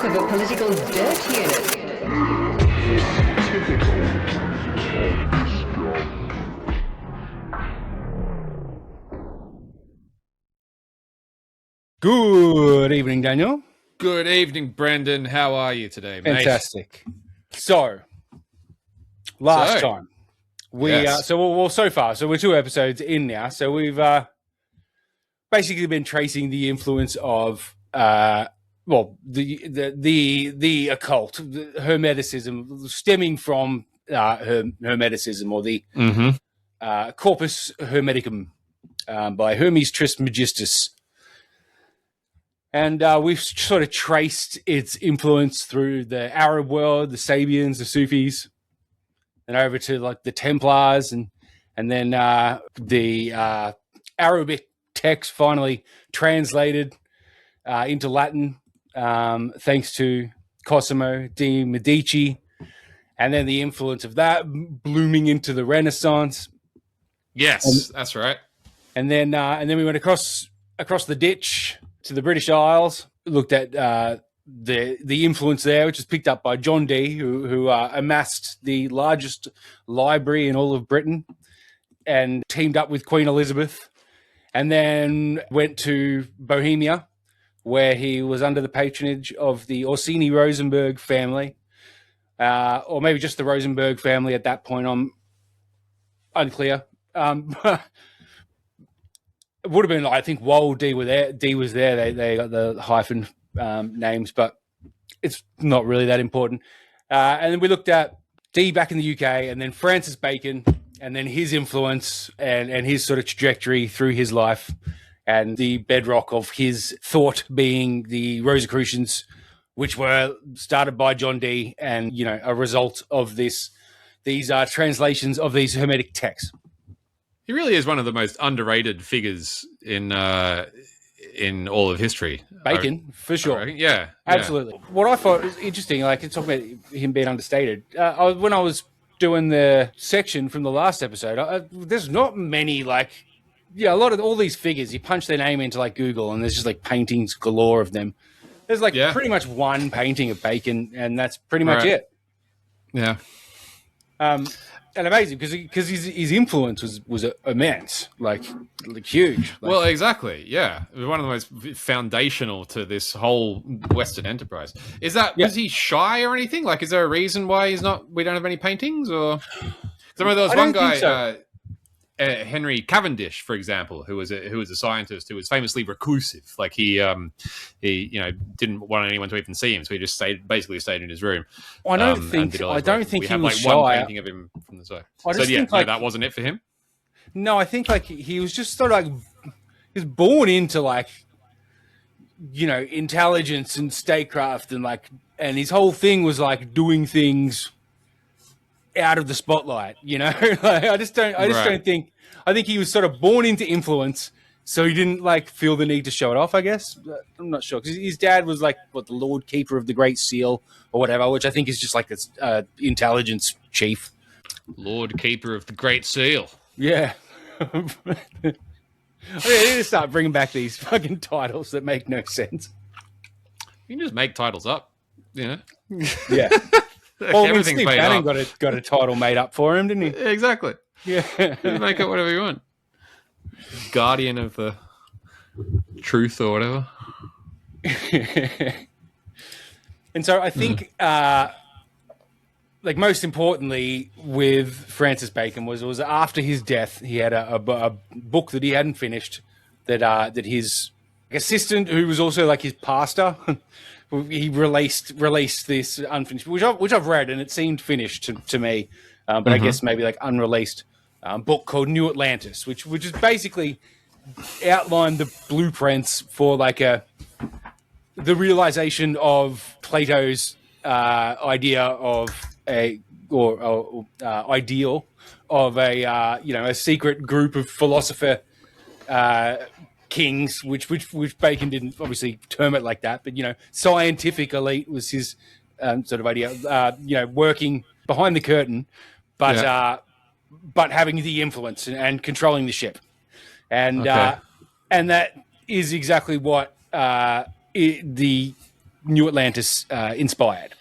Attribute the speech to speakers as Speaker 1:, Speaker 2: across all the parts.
Speaker 1: talk of a political dirt unit.
Speaker 2: Good evening, Daniel.
Speaker 3: Good evening, Brendan. How are you today, mate?
Speaker 2: Fantastic. So, last time we
Speaker 3: Yes.
Speaker 2: so far, so we're 2 episodes in now. So we've basically been tracing the influence of the occult, Hermeticism, stemming from Hermeticism or the Corpus Hermeticum by Hermes Trismegistus. And we've sort of traced its influence through the Arab world, the Sabians, the Sufis, and over to like the Templars, and then the Arabic text finally translated into Latin, thanks to Cosimo de' Medici, and then the influence of that blooming into the Renaissance.
Speaker 3: Yes, that's right.
Speaker 2: And then we went across the ditch to the British Isles, looked at the influence there, which was picked up by John Dee, who amassed the largest library in all of Britain and teamed up with Queen Elizabeth, and then went to Bohemia, where he was under the patronage of the Orsini-Rosenberg family, or maybe just the Rosenberg family at that point. I'm unclear. It would have been, I think, while D was there. They got the hyphen names, but it's not really that important. And then we looked at D back in the UK, and then Francis Bacon, and then his influence and his sort of trajectory through his life, and the bedrock of his thought being the Rosicrucians, which were started by John Dee, and a result of these translations of these Hermetic texts.
Speaker 3: He really is one of the most underrated figures in all of history.
Speaker 2: Bacon, for sure.
Speaker 3: Yeah,
Speaker 2: absolutely. What I thought was interesting, like it's talking about him being understated. When I was doing the section from the last episode, there's not many a lot of all these figures. You punch their name into like Google, and there's just like paintings galore of them. There's pretty much one painting of Bacon, and that's pretty much it.
Speaker 3: Yeah.
Speaker 2: And amazing because his influence was immense, like huge.
Speaker 3: Well, exactly. Yeah, it was one of the most foundational to this whole Western enterprise. Was he shy or anything? Like, is there a reason why we don't have any paintings? Or there was one guy, Henry Cavendish, for example, who was a scientist who was famously reclusive. Like he didn't want anyone to even see him, so he just basically stayed in his room.
Speaker 2: I don't think he was shy.
Speaker 3: One painting of him from the side. That wasn't it for him.
Speaker 2: No, I think he was just sort of he was born into intelligence and statecraft, and his whole thing was like doing things out of the spotlight. I think he was sort of born into influence, so he didn't feel the need to show it off, I guess. I'm not sure, because his dad was the Lord Keeper of the Great Seal or whatever, which I think is just this intelligence chief.
Speaker 3: Lord Keeper of the Great Seal.
Speaker 2: Yeah. I need to start bringing back these fucking titles that make no sense.
Speaker 3: You can just make titles up,
Speaker 2: Yeah.
Speaker 3: Everything's
Speaker 2: Steve
Speaker 3: made
Speaker 2: Bannon
Speaker 3: up.
Speaker 2: got a title made up for him, didn't he?
Speaker 3: Exactly.
Speaker 2: Yeah.
Speaker 3: You make up whatever you want. Guardian of the truth or whatever.
Speaker 2: And so I think, most importantly with Francis Bacon was after his death, he had a book that he hadn't finished that his assistant, who was also his pastor, he released this unfinished, which I've read, and it seemed finished to me, but I guess maybe unreleased book called New Atlantis, which is basically outlined the blueprints for the realization of Plato's idea of ideal of a secret group of philosopher kings, which Bacon didn't obviously term it like that, but scientific elite was his sort of idea. Working behind the curtain, but having the influence and controlling the ship, and that is exactly what the New Atlantis inspired.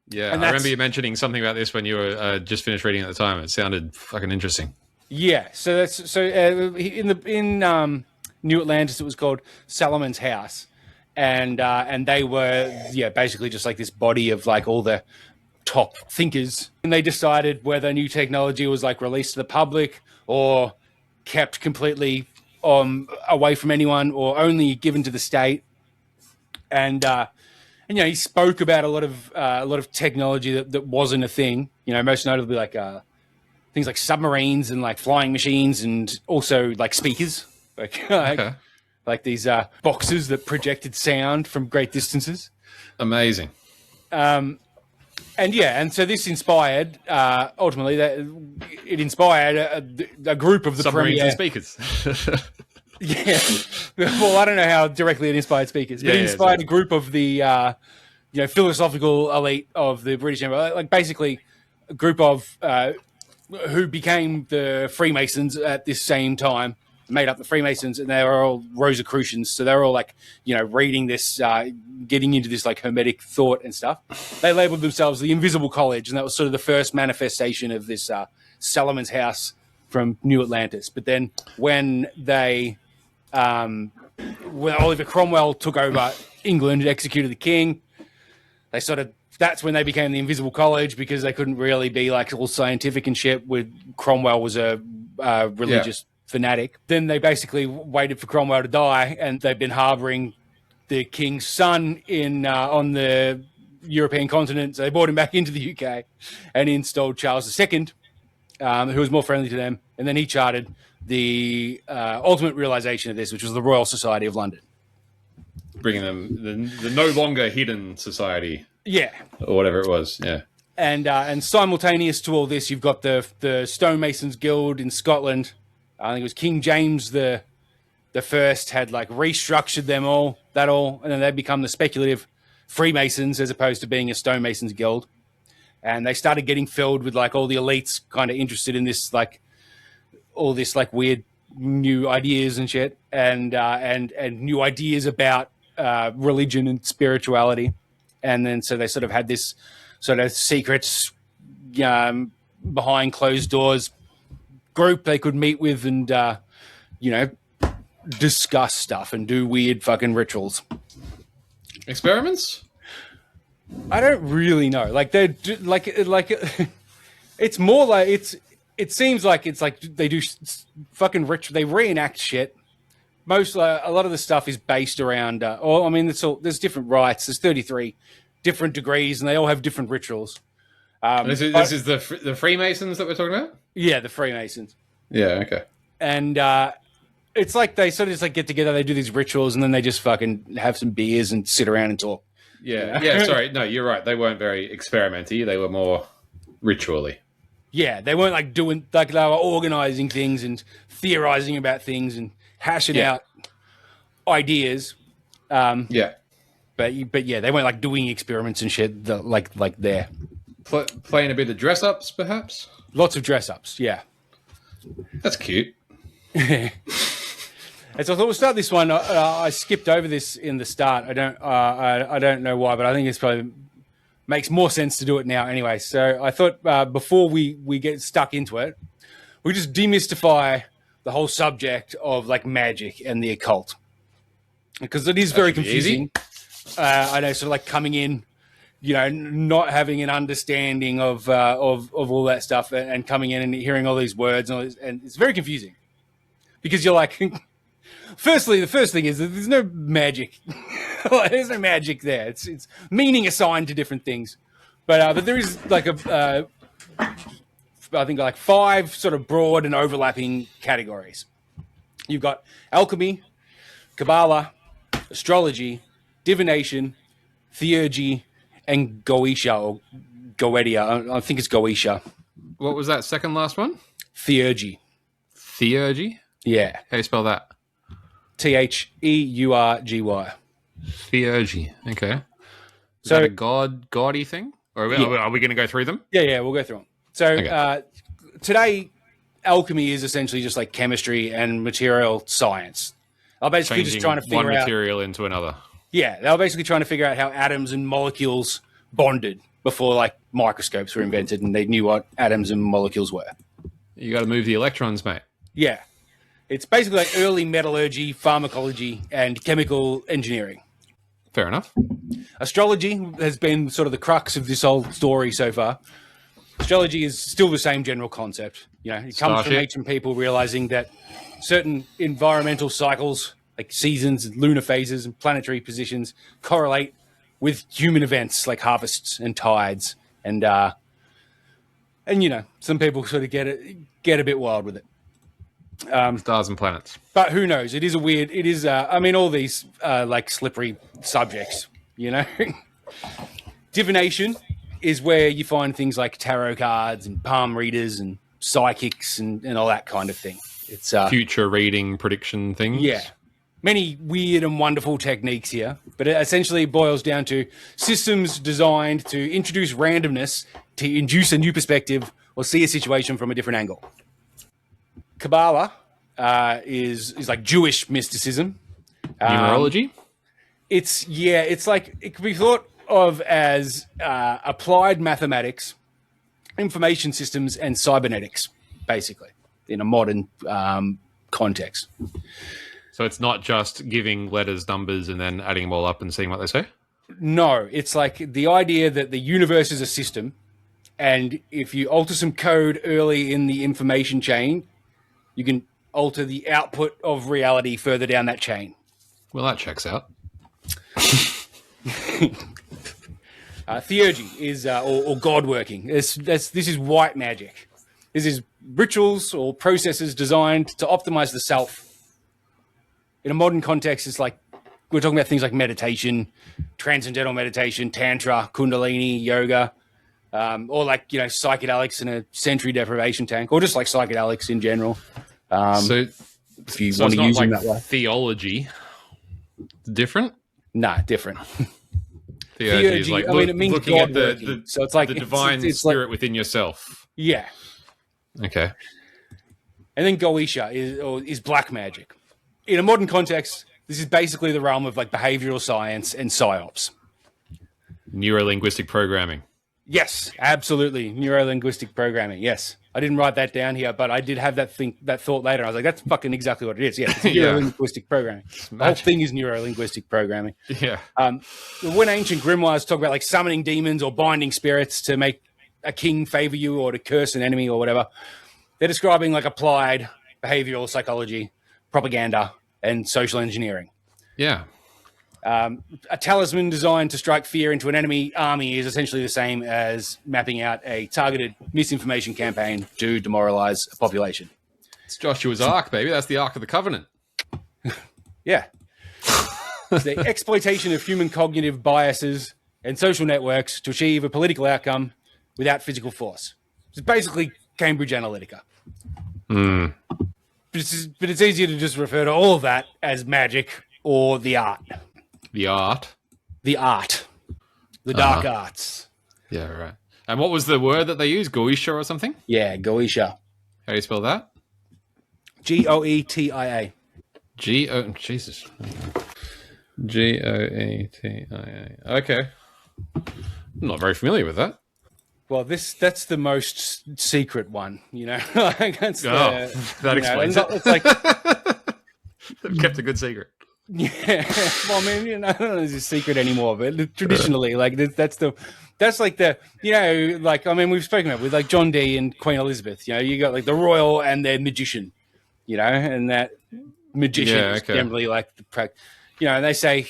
Speaker 3: Yeah,
Speaker 2: And
Speaker 3: I remember you mentioning something about this when you were just finished reading at the time. It sounded fucking interesting.
Speaker 2: Yeah, so in New Atlantis it was called Solomon's House, and they were basically just like this body of like all the top thinkers, and they decided whether new technology was like released to the public or kept completely away from anyone or only given to the state. And he spoke about a lot of technology that wasn't a thing. Most notably like things like submarines and like flying machines, and also like speakers,
Speaker 3: Okay.
Speaker 2: like these boxes that projected sound from great distances.
Speaker 3: Amazing.
Speaker 2: And so this inspired ultimately it inspired a group of the
Speaker 3: Submarines
Speaker 2: premier
Speaker 3: and speakers.
Speaker 2: Yeah. Well, I don't know how directly it inspired speakers, but it inspired a group of the philosophical elite of the British Empire, like basically a group of who became the Freemasons at this same time, made up the Freemasons, and they were all Rosicrucians. So they were all like, reading this, getting into this like hermetic thought and stuff. They labeled themselves the Invisible College, and that was sort of the first manifestation of this Solomon's House from New Atlantis. But then when Oliver Cromwell took over England and executed the king, that's when they became the Invisible College, because they couldn't really be like all scientific and shit. Cromwell was a religious fanatic. Then they basically waited for Cromwell to die, and they've been harboring the king's son on the European continent. So they brought him back into the UK and installed Charles II, who was more friendly to them. And then he chartered the ultimate realization of this, which was the Royal Society of London.
Speaker 3: Bringing them the no longer hidden society.
Speaker 2: Yeah.
Speaker 3: Or whatever it was, yeah.
Speaker 2: And simultaneous to all this, you've got the Stonemasons Guild in Scotland. I think it was King James the First had like restructured them all, and then they become the speculative Freemasons as opposed to being a Stonemasons Guild. And they started getting filled with like all the elites kind of interested in this, like all this like weird new ideas and shit, and new ideas about religion and spirituality. And then so they sort of had this sort of secret behind closed doors group they could meet with and discuss stuff and do weird fucking rituals.
Speaker 3: Experiments?
Speaker 2: I don't really know. Like they're like it's more like it seems like it's like they do fucking ritual. They reenact shit. A lot of the stuff is based around. There's different rites. There's 33 different degrees, and they all have different rituals.
Speaker 3: This is the Freemasons that we're talking about.
Speaker 2: Yeah, the Freemasons.
Speaker 3: Yeah. Okay.
Speaker 2: And it's like they sort of just like get together. They do these rituals, and then they just fucking have some beers and sit around and talk.
Speaker 3: Yeah. Yeah. Sorry. No, you're right. They weren't very experimenty. They were more ritually.
Speaker 2: Yeah, they weren't like doing like they were organizing things and theorizing about things and hashing out ideas. But yeah, they weren't like doing experiments and shit like there.
Speaker 3: Playing a bit of dress ups, perhaps.
Speaker 2: Lots of dress ups. Yeah,
Speaker 3: that's cute.
Speaker 2: And so I thought we'll start this one. I skipped over this in the start. I don't know why, but I think it's probably makes more sense to do it now anyway. So I thought before we get stuck into it, we just demystify the whole subject of like magic and the occult, because it is very confusing. I know, sort of like coming in, not having an understanding of all that stuff, and coming in and hearing all these words, and it's very confusing because you're like, firstly, the first thing is that there's no magic. There's no magic there. It's meaning assigned to different things, but there is like I think like 5 sort of broad and overlapping categories. You've got alchemy, Kabbalah, astrology, divination, theurgy, and Goetia or Goetia. I think it's Goetia.
Speaker 3: What was that second last one?
Speaker 2: Theurgy.
Speaker 3: Theurgy?
Speaker 2: Yeah.
Speaker 3: How do you spell that?
Speaker 2: Theurgy.
Speaker 3: Theurgy. Okay. Is
Speaker 2: So
Speaker 3: that a gaudy thing? Or are we going to go through them?
Speaker 2: Yeah, we'll go through them. So today, alchemy is essentially just like chemistry and material science. I'm basically just trying to figure
Speaker 3: one
Speaker 2: out
Speaker 3: material into another.
Speaker 2: Yeah, they were basically trying to figure out how atoms and molecules bonded before like microscopes were invented and they knew what atoms and molecules were.
Speaker 3: You got to move the electrons, mate.
Speaker 2: Yeah. It's basically like early metallurgy, pharmacology, and chemical engineering.
Speaker 3: Fair enough.
Speaker 2: Astrology has been sort of the crux of this whole story so far. Astrology is still the same general concept. You know, it comes from ancient people realizing that certain environmental cycles, like seasons, lunar phases, and planetary positions, correlate with human events like harvests and tides, and you know, some people sort of get a bit wild with it.
Speaker 3: Stars and planets.
Speaker 2: But who knows? It is a weird. It is. I mean, all these like slippery subjects. You know, divination is where you find things like tarot cards and palm readers and psychics and all that kind of thing. It's
Speaker 3: future reading prediction things.
Speaker 2: Yeah, many weird and wonderful techniques here, but it essentially boils down to systems designed to introduce randomness to induce a new perspective or see a situation from a different angle. Kabbalah is like Jewish mysticism.
Speaker 3: Numerology?
Speaker 2: It's like it could be thought of as applied mathematics, information systems, and cybernetics, basically, in a modern context.
Speaker 3: So it's not just giving letters, numbers, and then adding them all up and seeing what they say?
Speaker 2: No, it's like the idea that the universe is a system, and if you alter some code early in the information chain, you can alter the output of reality further down that chain.
Speaker 3: Well, that checks out.
Speaker 2: Theurgy is or God working. This is white magic. This is rituals or processes designed to optimize the self. In a modern context, it's like we're talking about things like meditation, transcendental meditation, tantra, kundalini, yoga, or like, you know, psychedelics in a sensory deprivation tank, or just like psychedelics in general.
Speaker 3: So
Speaker 2: if you want to use them that way.
Speaker 3: Theology different?
Speaker 2: Nah, different.
Speaker 3: Theurgy is like it means looking
Speaker 2: God
Speaker 3: at
Speaker 2: working. So it's like
Speaker 3: the divine
Speaker 2: it's
Speaker 3: spirit
Speaker 2: like,
Speaker 3: within yourself.
Speaker 2: Yeah.
Speaker 3: Okay.
Speaker 2: And then Goetia is black magic. In a modern context, this is basically the realm of like behavioral science and psyops.
Speaker 3: Neuro-linguistic programming.
Speaker 2: Yes, absolutely. Neuro-linguistic programming. Yes. I didn't write that down here, but I did have that thought later. I was like, that's fucking exactly what it is. Yeah, it's neuro-linguistic programming. The whole thing is neuro-linguistic programming.
Speaker 3: Yeah.
Speaker 2: When ancient grimoires talk about like summoning demons or binding spirits to make a king favor you or to curse an enemy or whatever, they're describing like applied behavioral psychology, propaganda, and social engineering.
Speaker 3: Yeah.
Speaker 2: A talisman designed to strike fear into an enemy army is essentially the same as mapping out a targeted misinformation campaign to demoralize a population.
Speaker 3: It's Joshua's Ark, baby. That's the Ark of the Covenant.
Speaker 2: Yeah. It's the exploitation of human cognitive biases and social networks to achieve a political outcome without physical force. It's basically Cambridge Analytica.
Speaker 3: Mm.
Speaker 2: But it's easier to just refer to all of that as magic or the art.
Speaker 3: The art?
Speaker 2: The art. The dark arts.
Speaker 3: Yeah, right. And what was the word that they used? Goetia or something?
Speaker 2: Yeah, Goetia.
Speaker 3: How do you spell that?
Speaker 2: Goetia.
Speaker 3: Jesus. Goetia. Okay. I'm not very familiar with that.
Speaker 2: Well, that's the most secret one, you know. Like that's
Speaker 3: that explains it.
Speaker 2: It's like
Speaker 3: they've kept a good secret.
Speaker 2: Yeah. Well, I mean, you know, I don't know if it's a secret anymore, but traditionally, like that's like the, you know, like, I mean, we've spoken about with like John Dee and Queen Elizabeth, you know, you got like the royal and their magician, you know, and that magician is generally like you know, and they say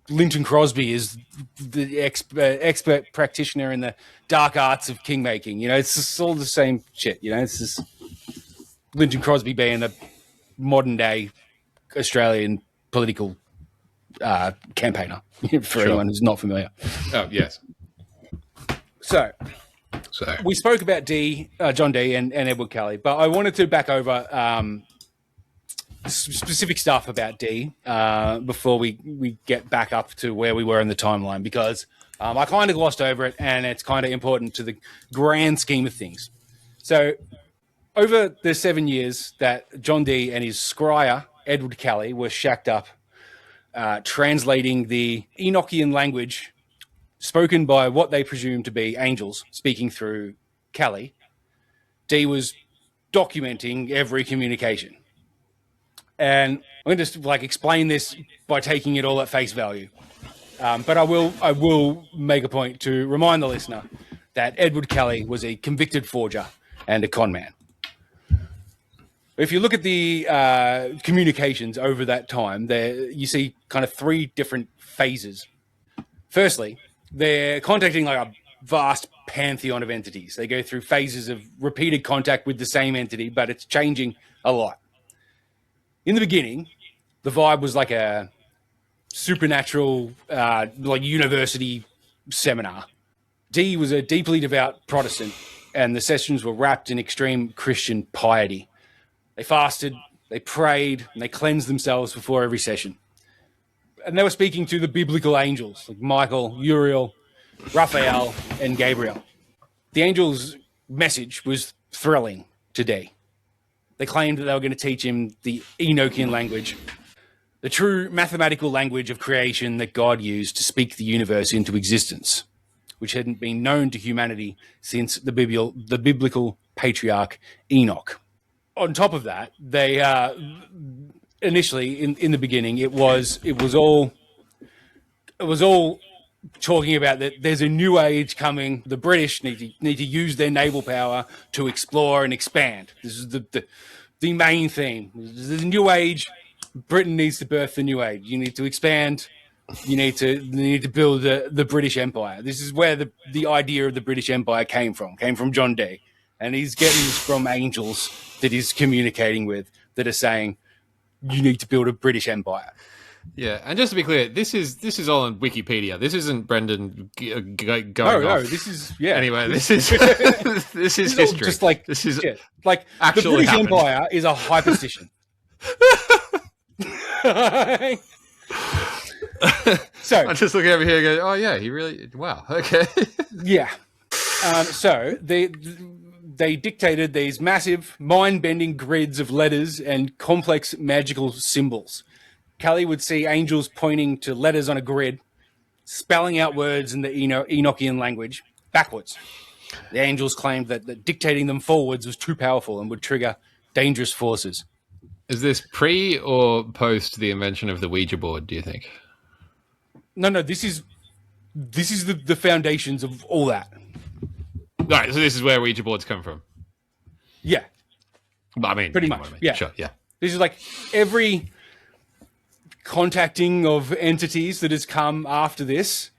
Speaker 2: Linton Crosby is the expert practitioner in the dark arts of kingmaking. You know, it's just all the same shit. You know, it's just Linton Crosby being a modern day Australian political campaigner for anyone who's not familiar.
Speaker 3: Oh, yes.
Speaker 2: So we spoke about John Dee and Edward Kelly, but I wanted to back over specific stuff about Dee before we get back up to where we were in the timeline, because I kind of glossed over it and it's kind of important to the grand scheme of things. So over the 7 years that John Dee and his scryer, Edward Kelly, were shacked up translating the Enochian language spoken by what they presumed to be angels speaking through Callie. Dee was documenting every communication. And I'm going to just explain this by taking it all at face value. But I will make a point to remind the listener that Edward Callie was a convicted forger and a con man. If you look at the communications over that time, you see kind of three different phases. Firstly, they're contacting a vast pantheon of entities. They go through phases of repeated contact with the same entity, but it's changing a lot. In the beginning, the vibe was like a supernatural, university seminar. Dee was a deeply devout Protestant, and the sessions were wrapped in extreme Christian piety. They fasted, they prayed, and they cleansed themselves before every session. And they were speaking to the biblical angels, like Michael, Uriel, Raphael, and Gabriel. The angels' message was thrilling to Dee. They claimed that they were going to teach him the Enochian language, the true mathematical language of creation that God used to speak the universe into existence, which hadn't been known to humanity since the biblical patriarch Enoch. On top of that, they initially in the beginning it was all talking about that there's a new age coming. The British need to use their naval power to explore and expand. This is the main theme. There's a new age. Britain needs to birth the new age. You need to expand. You need to build the British Empire. This is where the idea of the British Empire came from John Dee. And he's getting this from angels that he's communicating with that are saying, you need to build a British Empire.
Speaker 3: Yeah, and just to be clear, this is all on Wikipedia. This isn't Brendan going
Speaker 2: No,
Speaker 3: off.
Speaker 2: this is, yeah.
Speaker 3: Anyway, this is this is history.
Speaker 2: Just
Speaker 3: this is
Speaker 2: the
Speaker 3: actually
Speaker 2: British
Speaker 3: happened.
Speaker 2: Empire is a hyperstition. So
Speaker 3: I'm just looking over here and going, oh yeah, he really, wow, okay.
Speaker 2: Yeah. So they dictated these massive, mind-bending grids of letters and complex magical symbols. Callie would see angels pointing to letters on a grid, spelling out words in the Enochian language backwards. The angels claimed that dictating them forwards was too powerful and would trigger dangerous forces.
Speaker 3: Is this pre or post the invention of the Ouija board, do you think?
Speaker 2: No, this is the foundations of all that.
Speaker 3: All right, so this is where Ouija boards come from.
Speaker 2: Yeah.
Speaker 3: I mean,
Speaker 2: pretty much. Yeah.
Speaker 3: Sure, yeah.
Speaker 2: This is like every contacting of entities that has come after this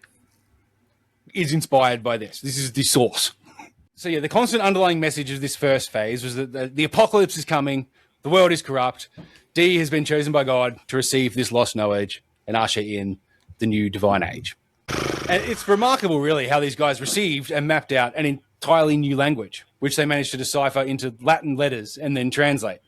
Speaker 2: is inspired by this. This is the source. So yeah, the constant underlying message of this first phase was that the apocalypse is coming, the world is corrupt, Dee has been chosen by God to receive this lost knowledge and usher in the new divine age. And it's remarkable, really, how these guys received and mapped out an entirely new language, which they managed to decipher into Latin letters and then translate.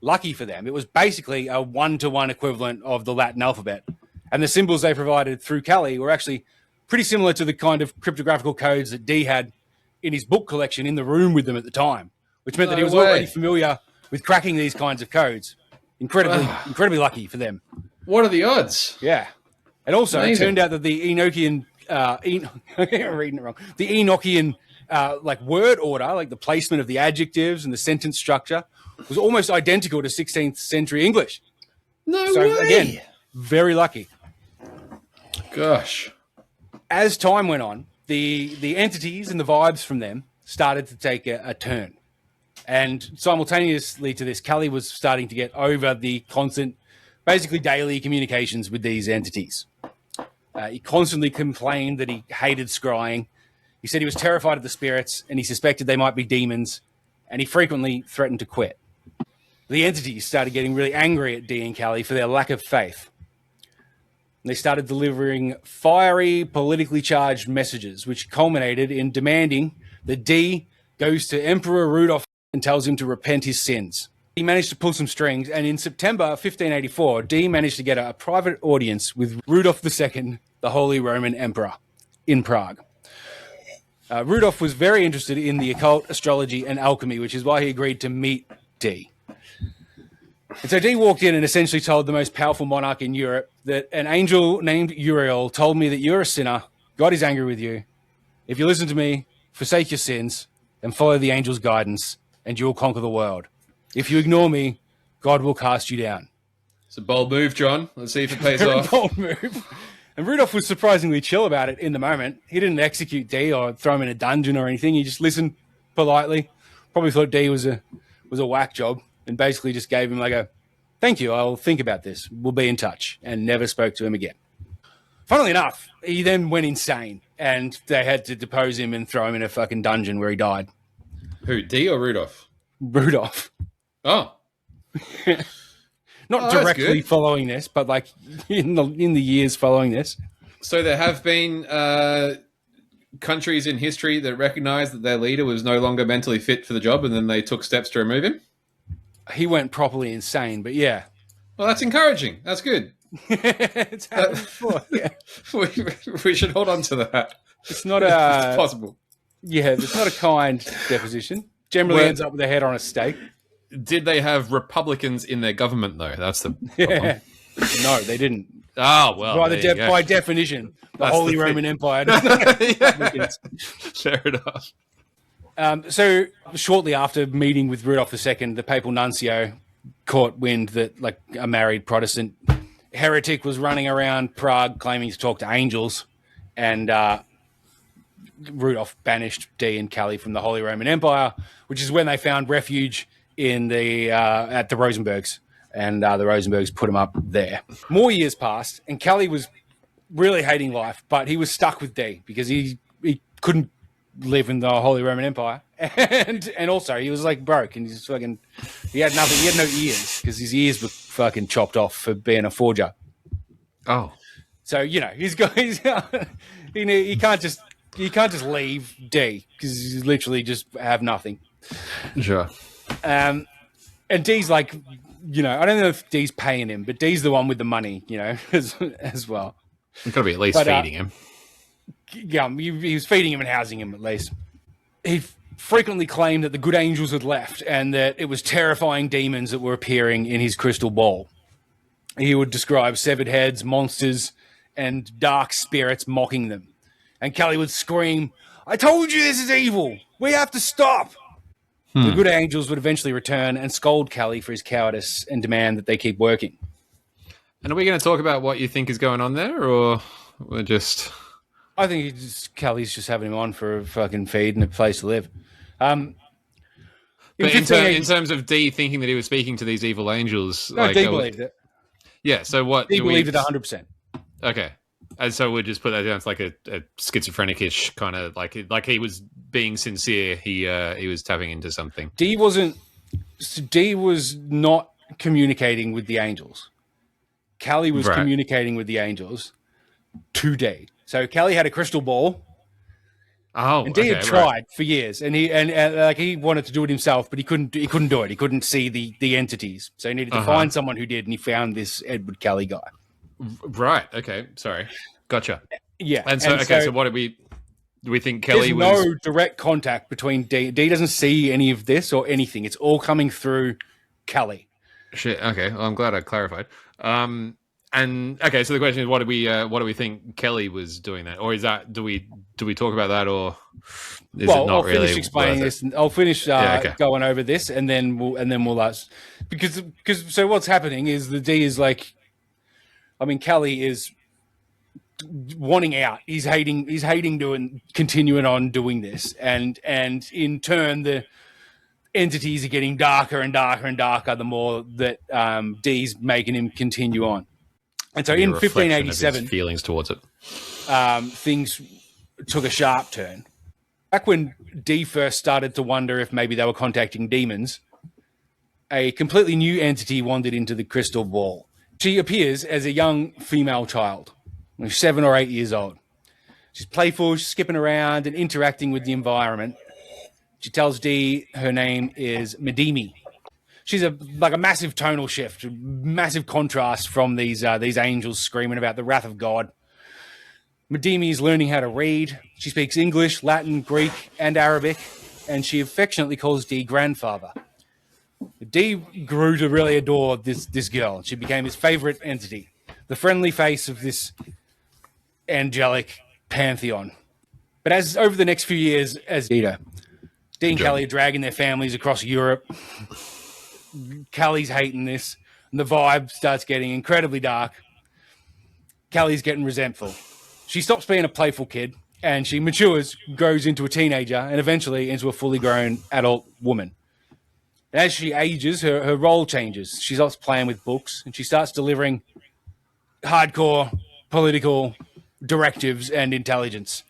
Speaker 2: Lucky for them, it was basically a one-to-one equivalent of the Latin alphabet. And the symbols they provided through Callie were actually pretty similar to the kind of cryptographical codes that Dee had in his book collection in the room with them at the time, which meant that he was already familiar with cracking these kinds of codes. Incredibly lucky for them.
Speaker 3: What are the odds?
Speaker 2: Yeah. And also,
Speaker 3: Amazing.
Speaker 2: it turned out that the Enochian, I'm reading it wrong, the Enochian word order, like the placement of the adjectives and the sentence structure, was almost identical to 16th century English.
Speaker 3: No
Speaker 2: So
Speaker 3: way.
Speaker 2: again, very lucky.
Speaker 3: Gosh.
Speaker 2: As time went on, the entities and the vibes from them started to take a turn. And simultaneously to this, Callie was starting to get over the constant, basically daily communications with these entities. He constantly complained that he hated scrying. He said he was terrified of the spirits and he suspected they might be demons, and he frequently threatened to quit. The entities started getting really angry at Dee and Callie for their lack of faith. And they started delivering fiery, politically charged messages, which culminated in demanding that Dee goes to Emperor Rudolph and tells him to repent his sins. He managed to pull some strings, and in September 1584, Dee managed to get a private audience with Rudolph II, the Holy Roman Emperor, in Prague. Rudolph was very interested in the occult, astrology, and alchemy, which is why he agreed to meet Dee. And so Dee walked in and essentially told the most powerful monarch in Europe that an angel named Uriel told me that you're a sinner. God is angry with you. If you listen to me, forsake your sins, and follow the angel's guidance, and you will conquer the world. If you ignore me, God will cast you down.
Speaker 3: It's a bold move, John. Let's see if it pays
Speaker 2: Very
Speaker 3: off.
Speaker 2: bold move. And Rudolph was surprisingly chill about it in the moment. He didn't execute Dee or throw him in a dungeon or anything. He just listened politely. Probably thought Dee was a whack job, and basically just gave him like a, thank you, I'll think about this. We'll be in touch, and never spoke to him again. Funnily enough, he then went insane, and they had to depose him and throw him in a fucking dungeon where he died.
Speaker 3: Who, Dee or Rudolph?
Speaker 2: Rudolph.
Speaker 3: Oh.
Speaker 2: Not directly following this, but like in the years following this.
Speaker 3: So there have been countries in history that recognized that their leader was no longer mentally fit for the job, and then they took steps to remove him?
Speaker 2: He went properly insane, but yeah.
Speaker 3: Well, that's encouraging. That's good.
Speaker 2: It's happened before, yeah.
Speaker 3: We should hold on to that.
Speaker 2: It's not
Speaker 3: a... possible.
Speaker 2: Yeah, it's not a kind deposition. Generally ends up with a head on a stake.
Speaker 3: Did they have Republicans in their government, though? That's the problem.
Speaker 2: Yeah. No, they didn't.
Speaker 3: Oh, well,
Speaker 2: by definition, the Holy Roman Empire.
Speaker 3: Fair enough.
Speaker 2: So shortly after meeting with Rudolph II, the papal nuncio caught wind that like a married Protestant heretic was running around Prague claiming to talk to angels, and Rudolph banished Dee and Callie from the Holy Roman Empire, which is when they found refuge in the at the Rosenbergs, and the Rosenbergs put him up there. More years passed, and Callie was really hating life, but he was stuck with Dee because he couldn't live in the Holy Roman Empire, and also he was like broke, and he had nothing. He had no ears because his ears were fucking chopped off for being a forger.
Speaker 3: Oh,
Speaker 2: so you know he can't just leave Dee because he's literally just have nothing.
Speaker 3: Sure.
Speaker 2: And Dee's like, you know, I don't know if Dee's paying him, but Dee's the one with the money, you know, as well.
Speaker 3: You've got to be at least feeding him.
Speaker 2: Yeah, he was feeding him and housing him at least. He frequently claimed that the good angels had left and that it was terrifying demons that were appearing in his crystal ball. He would describe severed heads, monsters, and dark spirits mocking them. And Callie would scream, "I told you this is evil! We have to stop!" The good angels would eventually return and scold Callie for his cowardice and demand that they keep working.
Speaker 3: And are we going to talk about what you think is going on there, or we're just...
Speaker 2: I think Callie's just having him on for a fucking feed and a place to live.
Speaker 3: But in terms of Dee thinking that he was speaking to these evil angels...
Speaker 2: No, Dee believed it.
Speaker 3: Yeah, so what...
Speaker 2: Dee believed it 100%.
Speaker 3: Okay. And so we'll just put that down. It's like a schizophrenic-ish kind of... Like he was being sincere. He was tapping into something.
Speaker 2: Dee was not communicating with the angels. Callie was communicating with the angels to Dee. So Callie had a crystal ball.
Speaker 3: Oh,
Speaker 2: and Dee had tried for years, and he wanted to do it himself, but he couldn't do it. He couldn't see the entities, so he needed to find someone who did, and he found this Edward Callie guy.
Speaker 3: Right. Okay. Sorry. Gotcha.
Speaker 2: Yeah.
Speaker 3: And so what do we think Kelly was?
Speaker 2: There's no direct contact between Dee. Dee doesn't see any of this or anything. It's all coming through Callie.
Speaker 3: Shit. Okay. Well, I'm glad I clarified. And okay, so the question is, what do we think Kelly was doing that, or is that do we talk about that, or is it not
Speaker 2: I'll
Speaker 3: really
Speaker 2: finish explaining this. I'll finish going over this, and then we'll ask because so what's happening is the Dee is like, I mean, Kelly is wanting out. He's hating continuing on doing this, and in turn the entities are getting darker and darker and darker the more that Dee's making him continue on. And so in 1587,
Speaker 3: feelings towards it,
Speaker 2: things took a sharp turn. Back when Dee first started to wonder if maybe they were contacting demons, a completely new entity wandered into the crystal ball. She appears as a young female child, 7 or 8 years old. She's playful, she's skipping around and interacting with the environment. She tells Dee her name is Medimi. She's a massive tonal shift, massive contrast from these angels screaming about the wrath of God. Medimi is learning how to read. She speaks English, Latin, Greek, and Arabic, and she affectionately calls Dee grandfather. Dee grew to really adore this girl. She became his favorite entity, the friendly face of this angelic pantheon. But as over the next few years, as Dee and Kelly are dragging their families across Europe, Kelly's hating this, and the vibe starts getting incredibly dark. Kelly's getting resentful. She stops being a playful kid, and she matures, grows into a teenager, and eventually into a fully grown adult woman. And as she ages, her role changes. She stops playing with books, and she starts delivering hardcore political directives and intelligence.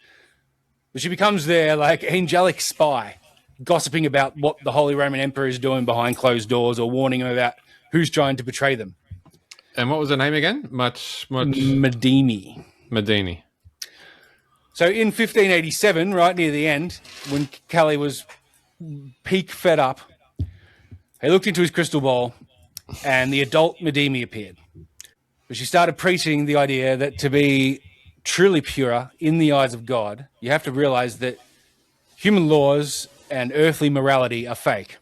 Speaker 2: But she becomes their angelic spy, gossiping about what the Holy Roman Emperor is doing behind closed doors, or warning them about who's trying to betray them.
Speaker 3: And what was her name again?
Speaker 2: Medini. So in 1587, right near the end, when Kelly was peak fed up, he looked into his crystal ball and the adult Medimi appeared. But she started preaching the idea that to be truly pure in the eyes of God, you have to realize that human laws and earthly morality are fake.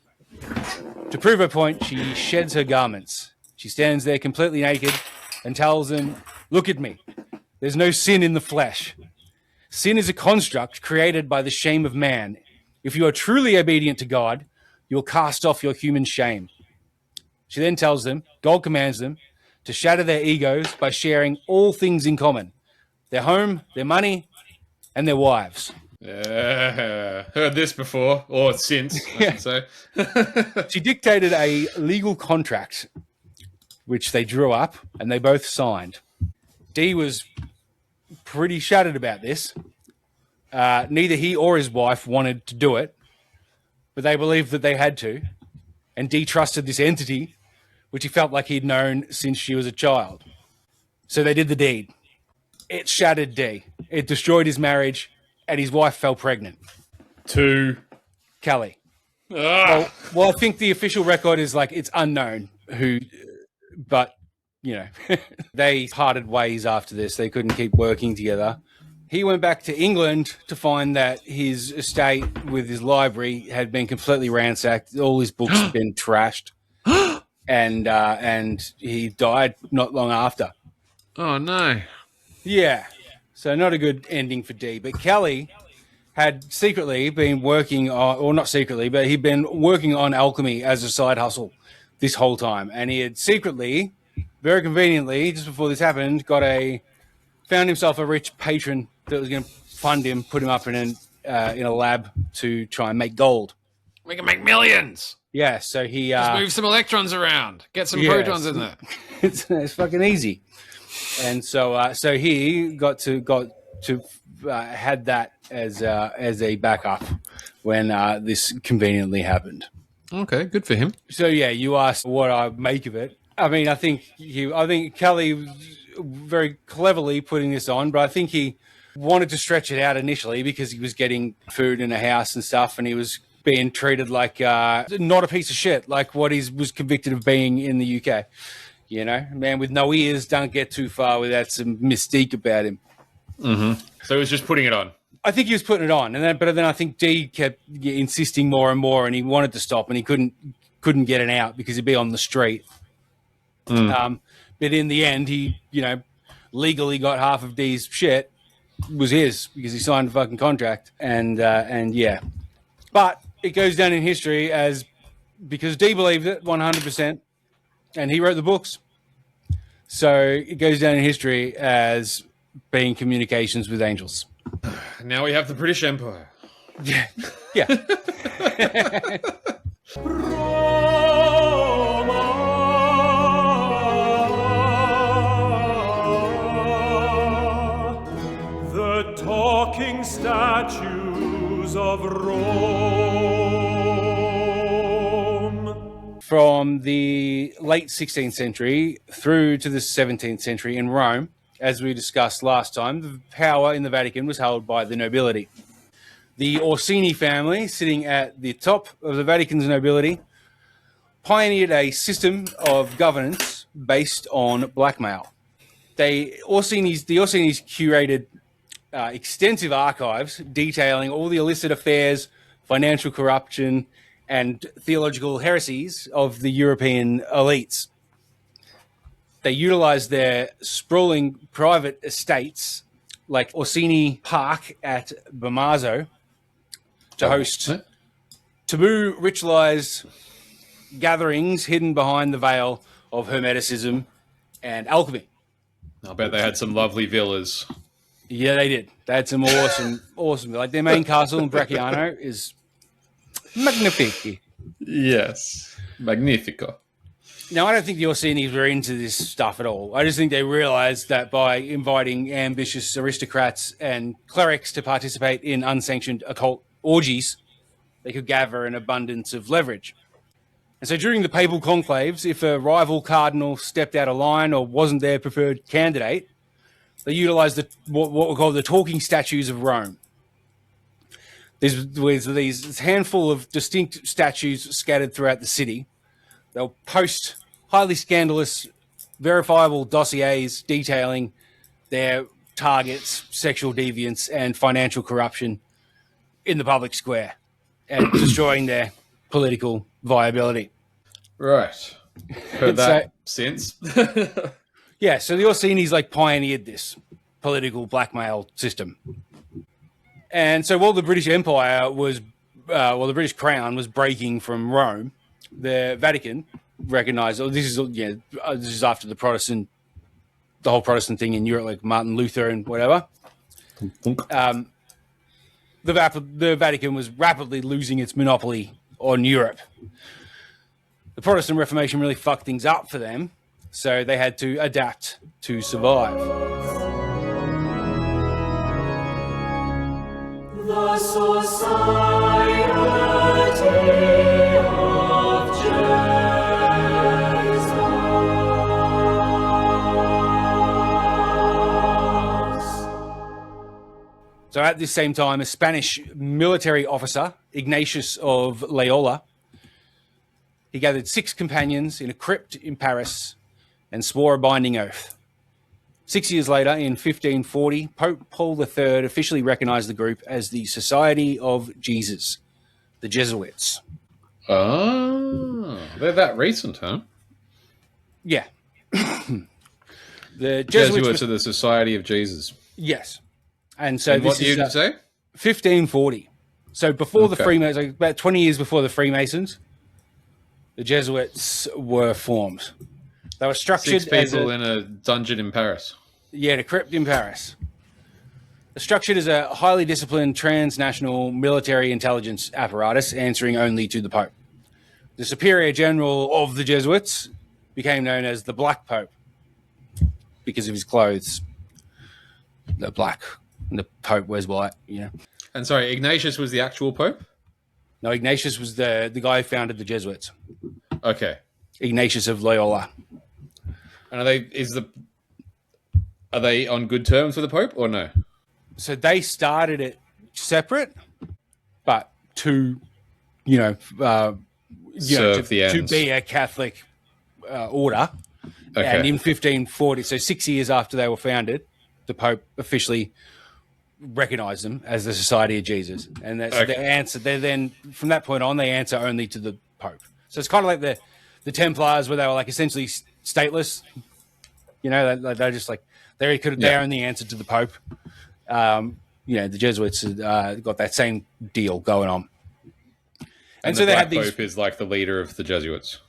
Speaker 2: To prove her point, she sheds her garments. She stands there completely naked and tells them, "Look at me. There's no sin in the flesh. Sin is a construct created by the shame of man. If you are truly obedient to God, you will cast off your human shame." She then tells them, God commands them to shatter their egos by sharing all things in common: their home, their money, and their wives.
Speaker 3: Heard this before, or since, I should say.
Speaker 2: She dictated a legal contract, which they drew up, and they both signed. Dee was pretty shattered about this. Neither he or his wife wanted to do it, but they believed that they had to. And Dee trusted this entity, which he felt like he'd known since she was a child. So they did the deed. It shattered Dee. It destroyed his marriage, and his wife fell pregnant.
Speaker 3: To
Speaker 2: Kelly. Well, I think the official record is it's unknown who, but, they parted ways after this. They couldn't keep working together. He went back to England to find that his estate with his library had been completely ransacked. All his books had been trashed. And he died not long after.
Speaker 3: Oh, no.
Speaker 2: Yeah. So not a good ending for Dee. But Kelly had secretly been working on, or not secretly, but he'd been working on alchemy as a side hustle this whole time. And he had secretly, very conveniently, just before this happened, found himself a rich patron that was going to fund him, put him up in a lab to try and make gold.
Speaker 3: We can make millions.
Speaker 2: Yeah, so he
Speaker 3: just move some electrons around, get some protons in there.
Speaker 2: It's fucking easy. And so he got to had that as a backup when this conveniently happened.
Speaker 3: Okay, good for him.
Speaker 2: So yeah, you asked what I make of it. I mean, I think Kelly was very cleverly putting this on, but I think he wanted to stretch it out initially because he was getting food in a house and stuff, and he was being treated like not a piece of shit, like what he was convicted of being in the UK. A man with no ears don't get too far without some mystique about him.
Speaker 3: Mm-hmm. So he was just putting it on.
Speaker 2: I think he was putting it on, but then I think Dee kept insisting more and more, and he wanted to stop, and he couldn't get it out because he'd be on the street. But in the end, he legally got half of Dee's shit. Was his because he signed a fucking contract, and yeah. But it goes down in history as because Dee believed it 100%, and he wrote the books. So it goes down in history as being communications with angels.
Speaker 3: Now we have the British Empire.
Speaker 2: Yeah. Yeah.
Speaker 4: The talking statues of Rome.
Speaker 2: From the late 16th century through to the 17th century in Rome, as we discussed last time, the power in the Vatican was held by the nobility. The Orsini family, sitting at the top of the Vatican's nobility, pioneered a system of governance based on blackmail. The Orsinis curated extensive archives detailing all the illicit affairs, financial corruption, and theological heresies of the European elites. They utilized their sprawling private estates, like Orsini Park at Bamazzo, to host taboo ritualized gatherings hidden behind the veil of Hermeticism and alchemy.
Speaker 3: I bet they had some lovely villas.
Speaker 2: Yeah, they did. They had some awesome. Like their main castle in Bracciano is magnifique.
Speaker 3: Yes. Magnifico.
Speaker 2: Now, I don't think the Orsinis were into this stuff at all. I just think they realized that by inviting ambitious aristocrats and clerics to participate in unsanctioned occult orgies, they could gather an abundance of leverage. And so during the papal conclaves, if a rival cardinal stepped out of line or wasn't their preferred candidate, they utilized what we call the talking statues of Rome. There's these handful of distinct statues scattered throughout the city. They'll post highly scandalous, verifiable dossiers detailing their targets, sexual deviance, and financial corruption in the public square and destroying their political viability.
Speaker 3: Right. Heard that since.
Speaker 2: Yeah, so the Orsinis pioneered this political blackmail system. And so while the British Empire the British Crown was breaking from Rome, the Vatican recognized, this is after the whole Protestant thing in Europe, like Martin Luther and whatever. The Vatican was rapidly losing its monopoly on Europe. The Protestant Reformation really fucked things up for them, so they had to adapt to survive.
Speaker 4: The Society of Jesus.
Speaker 2: So at this same time, a Spanish military officer, Ignatius of Loyola, he gathered 6 companions in a crypt in Paris and swore a binding oath. 6 years later, in 1540, Pope Paul III officially recognized the group as the Society of Jesus, the Jesuits.
Speaker 3: Oh, they're that recent, huh?
Speaker 2: Yeah. The
Speaker 3: Jesuits are the Society of Jesus.
Speaker 2: Yes. And so
Speaker 3: and
Speaker 2: this
Speaker 3: what year did you say?
Speaker 2: 1540. So before the Freemasons, about 20 years before the Freemasons, the Jesuits were formed. They were structured
Speaker 3: 6 people in a dungeon in Paris.
Speaker 2: Yeah, the crypt in Paris. They're structured as a highly disciplined transnational military intelligence apparatus answering only to the Pope. The superior general of the Jesuits became known as the Black Pope because of his clothes. They're black. And the Pope wears white,
Speaker 3: And sorry, Ignatius was the actual Pope?
Speaker 2: No, Ignatius was the guy who founded the Jesuits.
Speaker 3: Okay.
Speaker 2: Ignatius of Loyola.
Speaker 3: And are they on good terms with the Pope or no?
Speaker 2: So they started it separate, but to
Speaker 3: serve the ends.
Speaker 2: To be a Catholic order.
Speaker 3: Okay.
Speaker 2: And in 1540, so 6 years after they were founded, the Pope officially recognized them as the Society of Jesus. And that's their answer. They then, from that point on, they answer only to the Pope. So it's kind of like the Templars, where they were stateless. They're just they only answered to the Pope. The Jesuits got that same deal going on.
Speaker 3: And
Speaker 2: so
Speaker 3: the
Speaker 2: they
Speaker 3: Black
Speaker 2: had these.
Speaker 3: Pope is like the leader of the Jesuits.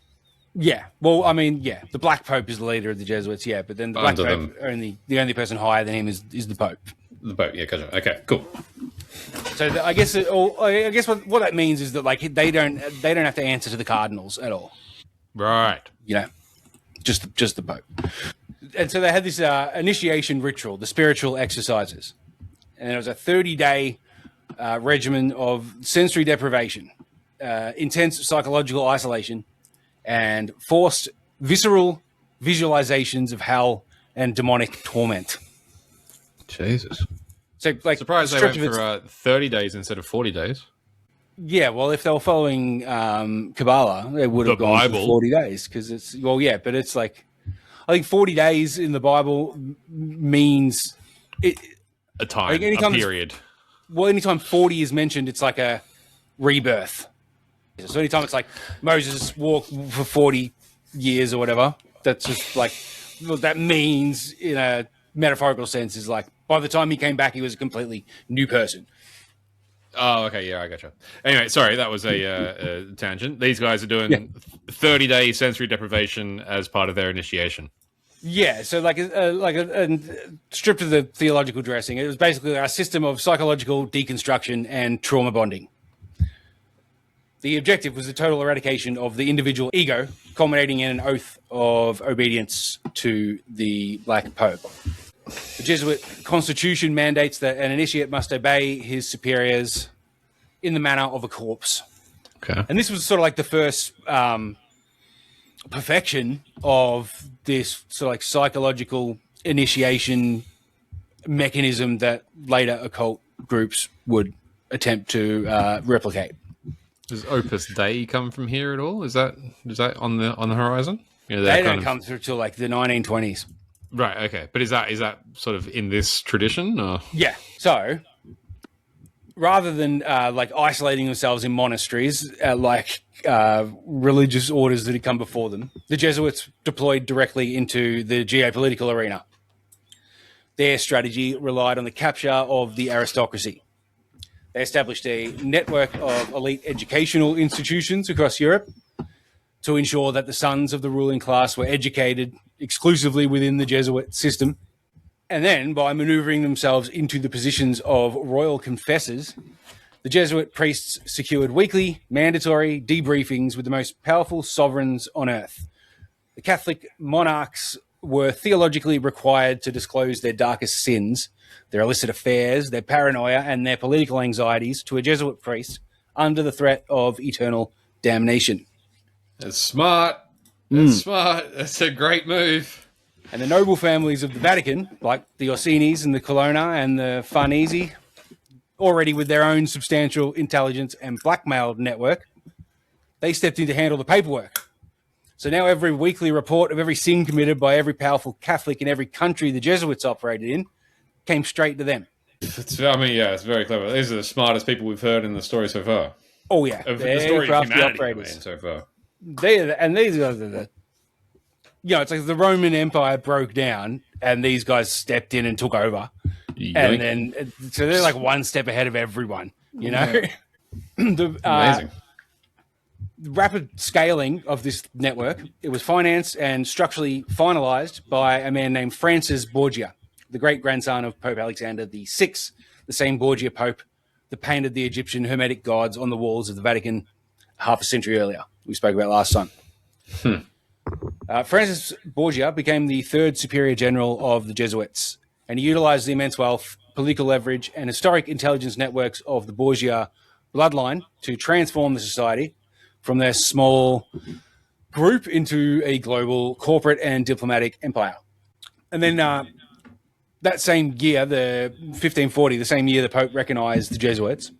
Speaker 2: Yeah, well, the Black Pope is the leader of the Jesuits. Yeah, but then the Black Pope, the only person higher than him is the Pope.
Speaker 3: The Pope, yeah, gotcha. Okay, cool.
Speaker 2: So I guess what that means is that they don't have to answer to the cardinals at all.
Speaker 3: Right.
Speaker 2: Just the Pope. And so they had this initiation ritual, the spiritual exercises, and it was a 30-day regimen of sensory deprivation, intense psychological isolation, and forced visceral visualizations of hell and demonic torment.
Speaker 3: Jesus.
Speaker 2: So,
Speaker 3: surprised they went for 30 days instead of 40 days.
Speaker 2: Yeah, well, if they were following Kabbalah, they would have gone for 40 days because it's but it's I think 40 days in the Bible means
Speaker 3: a time, a period.
Speaker 2: Well, anytime 40 is mentioned, it's like a rebirth. So anytime it's like Moses walked for 40 years or whatever, that's just like what that means in a metaphorical sense is like by the time he came back, he was a completely new person.
Speaker 3: Oh, okay, yeah, I gotcha. Anyway, sorry, that was a tangent. These guys are doing 30-day sensory deprivation as part of their initiation.
Speaker 2: Yeah, so stripped of the theological dressing, it was basically a system of psychological deconstruction and trauma bonding. The objective was the total eradication of the individual ego, culminating in an oath of obedience to the Black Pope. The Jesuit constitution mandates that an initiate must obey his superiors in the manner of a corpse.
Speaker 3: Okay.
Speaker 2: And this was sort of like the first perfection of this sort of like psychological initiation mechanism that later occult groups would attempt to replicate.
Speaker 3: Does Opus Dei come from here at all? Is that on the horizon? You know,
Speaker 2: they don't come through till like the 1920s.
Speaker 3: Right. Okay. But is that sort of in this tradition? Or?
Speaker 2: Yeah. So rather than like isolating themselves in monasteries, religious orders that had come before them, the Jesuits deployed directly into the geopolitical arena. Their strategy relied on the capture of the aristocracy. They established a network of elite educational institutions across Europe to ensure that the sons of the ruling class were educated exclusively within the Jesuit system. And then, by maneuvering themselves into the positions of royal confessors, the Jesuit priests secured weekly, mandatory debriefings with the most powerful sovereigns on earth. The Catholic monarchs were theologically required to disclose their darkest sins, their illicit affairs, their paranoia, and their political anxieties to a Jesuit priest under the threat of eternal damnation.
Speaker 3: That's smart. That's smart. That's a great move.
Speaker 2: And the noble families of the Vatican, like the Orsinis and the Colonna and the Farnese, already with their own substantial intelligence and blackmail network, they stepped in to handle the paperwork. So now every weekly report of every sin committed by every powerful Catholic in every country the Jesuits operated in came straight to them.
Speaker 3: It's very clever. These are the smartest people we've heard in the story so far.
Speaker 2: Oh, yeah.
Speaker 3: The story of humanity, so far.
Speaker 2: These guys are the... You know, it's like the Roman Empire broke down and these guys stepped in and took over.
Speaker 3: Yoink.
Speaker 2: And then, so they're like one step ahead of everyone, you know? Yeah.
Speaker 3: Amazing.
Speaker 2: Rapid scaling of this network, it was financed and structurally finalized by a man named Francis Borgia, the great-grandson of Pope Alexander VI, the same Borgia Pope that painted the Egyptian Hermetic gods on the walls of the Vatican half a century earlier. We spoke about last time. Francis Borgia became the third superior general of the Jesuits, and he utilized the immense wealth, political leverage, and historic intelligence networks of the Borgia bloodline to transform the society from their small group into a global corporate and diplomatic empire. And then that same year, the 1540, the same year the Pope recognized the Jesuits,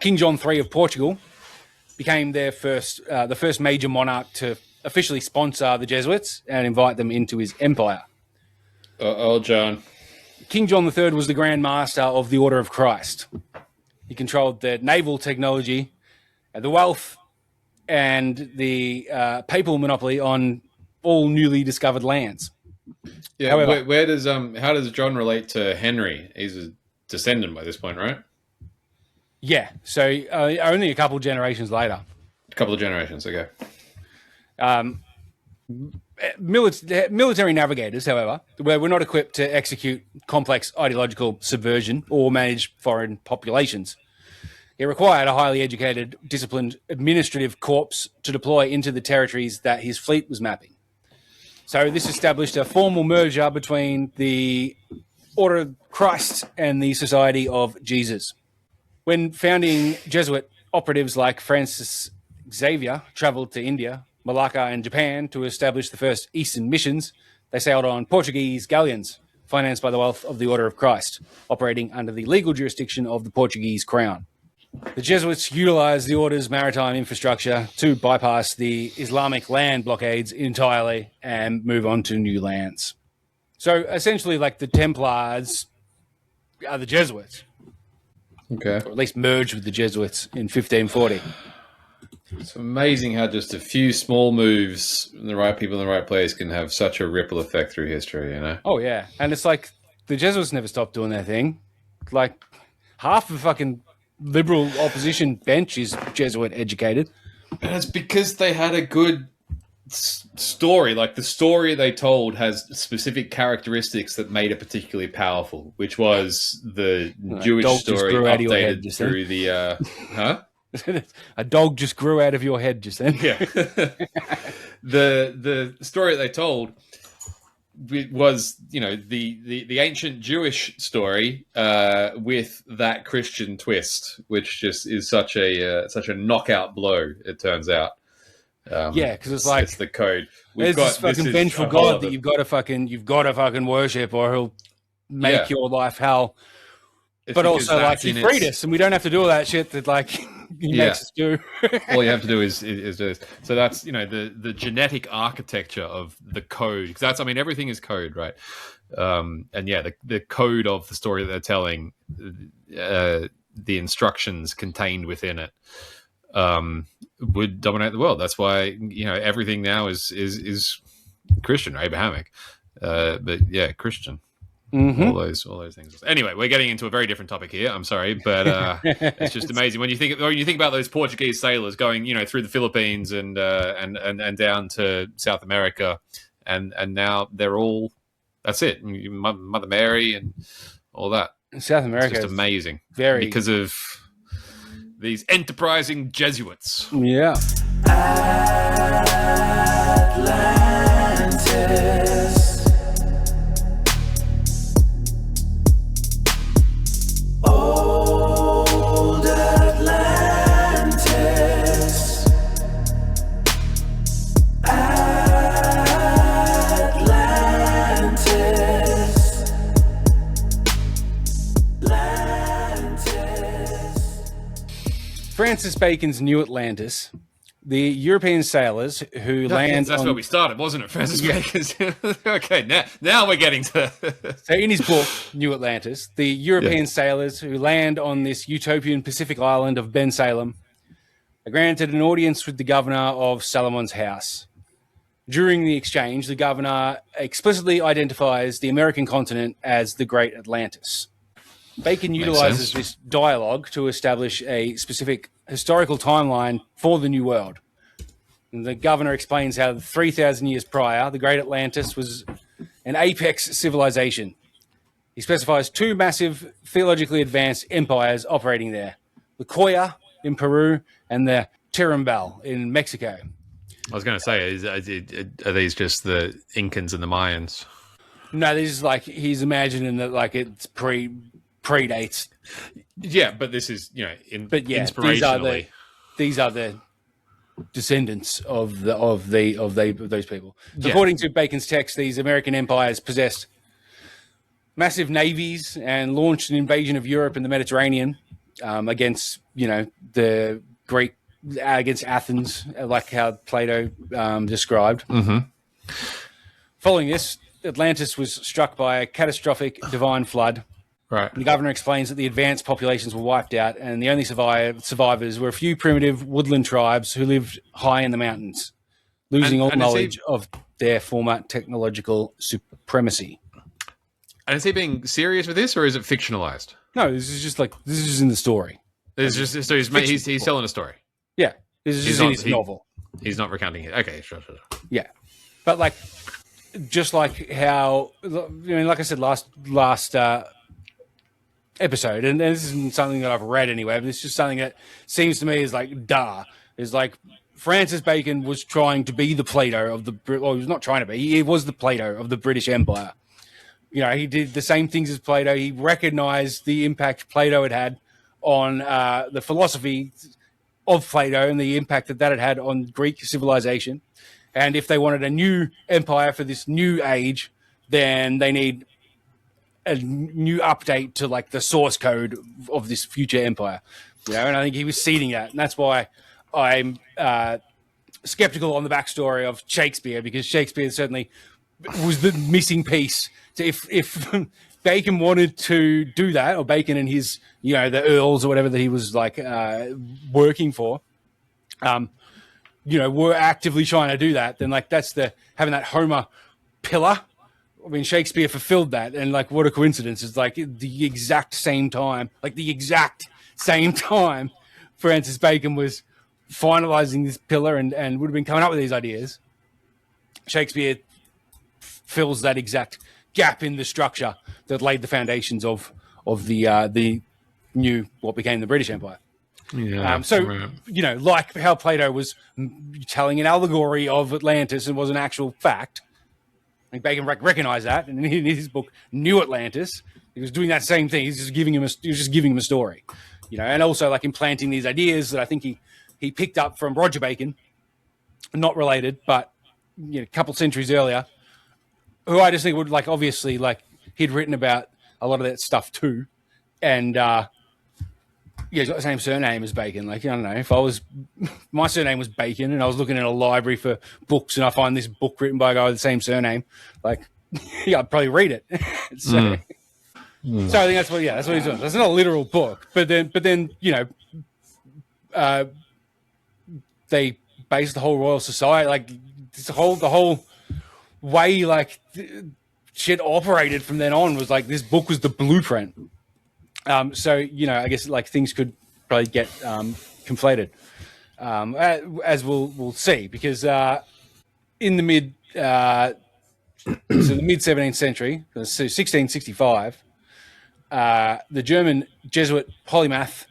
Speaker 2: King John III of Portugal became the first major monarch to officially sponsor the Jesuits and invite them into his empire.
Speaker 3: Old John.
Speaker 2: King John III was the Grand Master of the Order of Christ. He controlled the naval technology, the wealth, and the papal monopoly on all newly discovered lands.
Speaker 3: Yeah,
Speaker 2: however,
Speaker 3: how does John relate to Henry? He's a descendant by this point, right?
Speaker 2: Yeah, so only a couple generations later.
Speaker 3: A couple of generations, okay.
Speaker 2: Military navigators, however, were not equipped to execute complex ideological subversion or manage foreign populations. It required a highly educated, disciplined administrative corps to deploy into the territories that his fleet was mapping. So this established a formal merger between the Order of Christ and the Society of Jesus. When founding Jesuit operatives like Francis Xavier traveled to India, Malacca, and Japan to establish the first Eastern missions, they sailed on Portuguese galleons, financed by the wealth of the Order of Christ, operating under the legal jurisdiction of the Portuguese crown. The Jesuits utilized the Order's maritime infrastructure to bypass the Islamic land blockades entirely and move on to new lands. So essentially, like the Templars are the Jesuits.
Speaker 3: Okay.
Speaker 2: Or at least merged with the Jesuits in 1540.
Speaker 3: It's amazing how just a few small moves and the right people in the right place can have such a ripple effect through history, you know?
Speaker 2: Oh yeah, and it's like the Jesuits never stopped doing their thing. Like half the fucking liberal opposition bench is Jesuit educated.
Speaker 3: And it's because they had a good story. Like the story they told has specific characteristics that made it particularly powerful, which was the Jewish
Speaker 2: dog just
Speaker 3: story
Speaker 2: grew out of your head
Speaker 3: updated
Speaker 2: just
Speaker 3: through the huh?
Speaker 2: A dog just grew out of your head just then.
Speaker 3: Yeah. The story that they told was, you know, the ancient Jewish story with that Christian twist, which just is such a knockout blow. It turns out.
Speaker 2: Yeah, because it's like
Speaker 3: it's the code.
Speaker 2: There's this fucking vengeful God that you've got to fucking worship, or he'll make your life hell.
Speaker 3: It's
Speaker 2: but also, like, he freed
Speaker 3: its-
Speaker 2: us, and we don't have to do all that shit that, like, he makes us do.
Speaker 3: all you have to do is do this. So that's, you know, the genetic architecture of the code. Because that's, I mean, everything is code, right? And yeah, the code of the story that they're telling, the instructions contained within it, would dominate the world. That's why, you know, everything now is Christian or Abrahamic. But yeah, Christian.
Speaker 2: Mm-hmm.
Speaker 3: All those things. Anyway, we're getting into a very different topic here. I'm sorry, but it's just amazing when you think about those Portuguese sailors going, you know, through the Philippines and down to South America, and now they're all, that's it, Mother Mary and all that.
Speaker 2: South America,
Speaker 3: it's just amazing,
Speaker 2: very,
Speaker 3: because of these enterprising Jesuits.
Speaker 2: Yeah.
Speaker 4: Atlantis. Old Atlantis. Atlantis.
Speaker 2: Francis Bacon's New Atlantis. The European sailors who land.
Speaker 3: That's where we started, wasn't it, Francis Bacon's? Okay, now we're getting to.
Speaker 2: So, in his book, New Atlantis, the European sailors who land on this utopian Pacific island of Ben Salem are granted an audience with the governor of Salomon's house. During the exchange, the governor explicitly identifies the American continent as the Great Atlantis. Bacon utilizes this dialogue to establish a specific historical timeline for the New World. And the governor explains how 3,000 years prior, the Great Atlantis was an apex civilization. He specifies two massive, theologically advanced empires operating there: the Coya in Peru and the Tirambal in Mexico.
Speaker 3: I was going to say, are these just the Incans and the Mayans?
Speaker 2: No, this is like, he's imagining that like it's predates.
Speaker 3: Yeah, but this is, you know, inspirationally.
Speaker 2: These are the descendants of those people. So
Speaker 3: Yeah.
Speaker 2: according to Bacon's text, these American empires possessed massive navies and launched an invasion of Europe and the Mediterranean against, you know, the Greek, against Athens, like how Plato described.
Speaker 3: Mm-hmm.
Speaker 2: Following this, Atlantis was struck by a catastrophic divine flood.
Speaker 3: Right.
Speaker 2: The governor explains that the advanced populations were wiped out, and the only survivors were a few primitive woodland tribes who lived high in the mountains, losing all knowledge of their former technological supremacy.
Speaker 3: And is he being serious with this, or is it fictionalized?
Speaker 2: No, this is just in the story.
Speaker 3: It's just so he's telling a story.
Speaker 2: Yeah, this is just in his novel.
Speaker 3: He's not recounting it. Okay, sure.
Speaker 2: Yeah, but like, just like how, I mean, like I said last episode, and this isn't something that I've read anywhere, but it's just something that seems to me is like, is like Francis Bacon was trying to be the Plato of the, well, he was not trying to be, he was the Plato of the British Empire. You know, he did the same things as Plato. He recognized the impact Plato had on the philosophy of Plato and the impact that had had on Greek civilization. And if they wanted a new empire for this new age, then they need a new update to like the source code of this future empire. You know, and I think he was seeding that. And that's why I'm skeptical on the backstory of Shakespeare, because Shakespeare certainly was the missing piece. So if Bacon wanted to do that, or Bacon and his, you know, the earls or whatever that he was like working for, were actively trying to do that, then like that's having that Homer pillar. I mean, Shakespeare fulfilled that, and like what a coincidence! It's like the exact same time, Francis Bacon was finalizing this pillar and would have been coming up with these ideas. Shakespeare fills that exact gap in the structure that laid the foundations of the new what became the British Empire.
Speaker 3: Yeah.
Speaker 2: Like how Plato was telling an allegory of Atlantis and was an actual fact. Like Bacon recognized that, and in his book, New Atlantis, he was doing that same thing. He was just giving him a story, and also like implanting these ideas that I think he picked up from Roger Bacon, not related, but a couple centuries earlier, who I just think would like obviously like he'd written about a lot of that stuff too, and he's got the same surname as Bacon. Like, I don't know, if my surname was Bacon and I was looking in a library for books and I find this book written by a guy with the same surname, like, I'd probably read it. So I think that's what he's doing. It's not a literal book, but then, they based the whole Royal Society, like the whole way, like shit operated from then on was like, this book was the blueprint. So, I guess like things could probably get conflated, as we'll see, because in the mid 17th century, so 1665, the German Jesuit polymath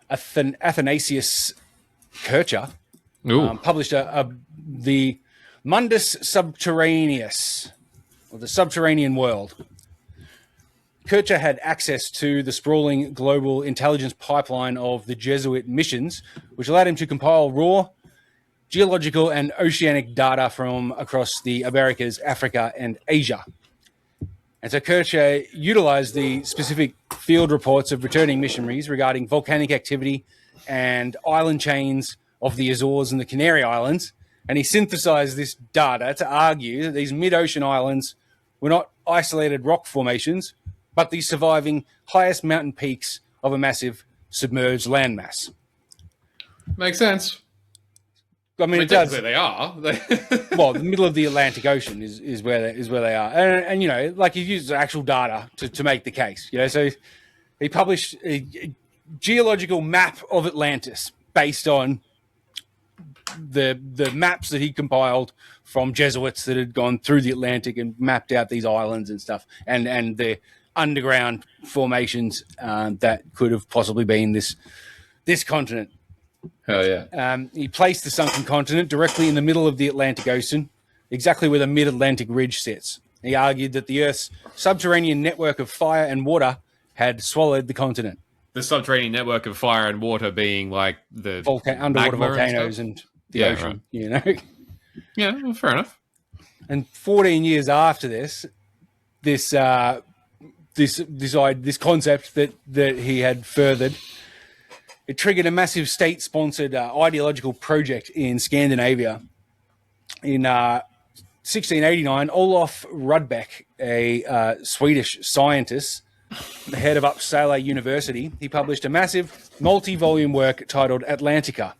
Speaker 2: Athanasius Kircher published the Mundus Subterraneus, or the Subterranean World. Kircher had access to the sprawling global intelligence pipeline of the Jesuit missions, which allowed him to compile raw geological and oceanic data from across the Americas, Africa, and Asia. And so Kircher utilized the specific field reports of returning missionaries regarding volcanic activity and island chains of the Azores and the Canary Islands, and he synthesized this data to argue that these mid-ocean islands were not isolated rock formations, but the surviving highest mountain peaks of a massive submerged landmass.
Speaker 3: Makes sense.
Speaker 2: I mean, it does.
Speaker 3: Where they are.
Speaker 2: Well, the middle of the Atlantic Ocean is where they are, and like he used actual data to make the case. So he published a geological map of Atlantis based on the maps that he compiled from Jesuits that had gone through the Atlantic and mapped out these islands and stuff, and the underground formations that could have possibly been this continent.
Speaker 3: Hell yeah.
Speaker 2: He placed the sunken continent directly in the middle of the Atlantic Ocean, exactly where the mid-Atlantic ridge sits. He argued that the Earth's subterranean network of fire and water had swallowed the continent.
Speaker 3: The subterranean network of fire and water being like the
Speaker 2: underwater volcanoes and the ocean,
Speaker 3: right. Yeah, well, fair enough.
Speaker 2: And 14 years after this concept that he had furthered, it triggered a massive state-sponsored ideological project in Scandinavia. In 1689, Olof Rudbeck, a Swedish scientist, the head of Uppsala University, he published a massive multi-volume work titled Atlantica.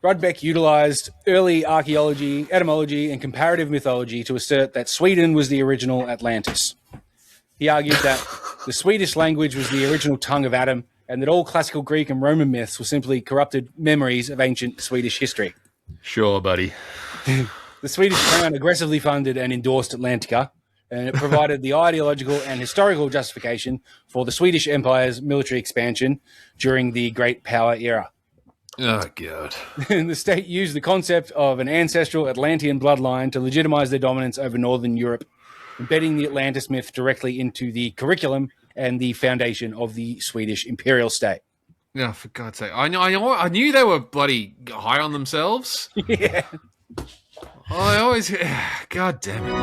Speaker 2: Rudbeck utilized early archaeology, etymology, and comparative mythology to assert that Sweden was the original Atlantis. He argued that the Swedish language was the original tongue of Adam, and that all classical Greek and Roman myths were simply corrupted memories of ancient Swedish history.
Speaker 3: Sure, buddy.
Speaker 2: The Swedish crown aggressively funded and endorsed Atlantica, and it provided the ideological and historical justification for the Swedish Empire's military expansion during the Great Power era.
Speaker 3: Oh, God.
Speaker 2: The state used the concept of an ancestral Atlantean bloodline to legitimize their dominance over Northern Europe, embedding the Atlantis myth directly into the curriculum and the foundation of the Swedish imperial state.
Speaker 3: Yeah, for God's sake. I knew they were bloody high on themselves.
Speaker 2: Yeah.
Speaker 3: I always... God damn it.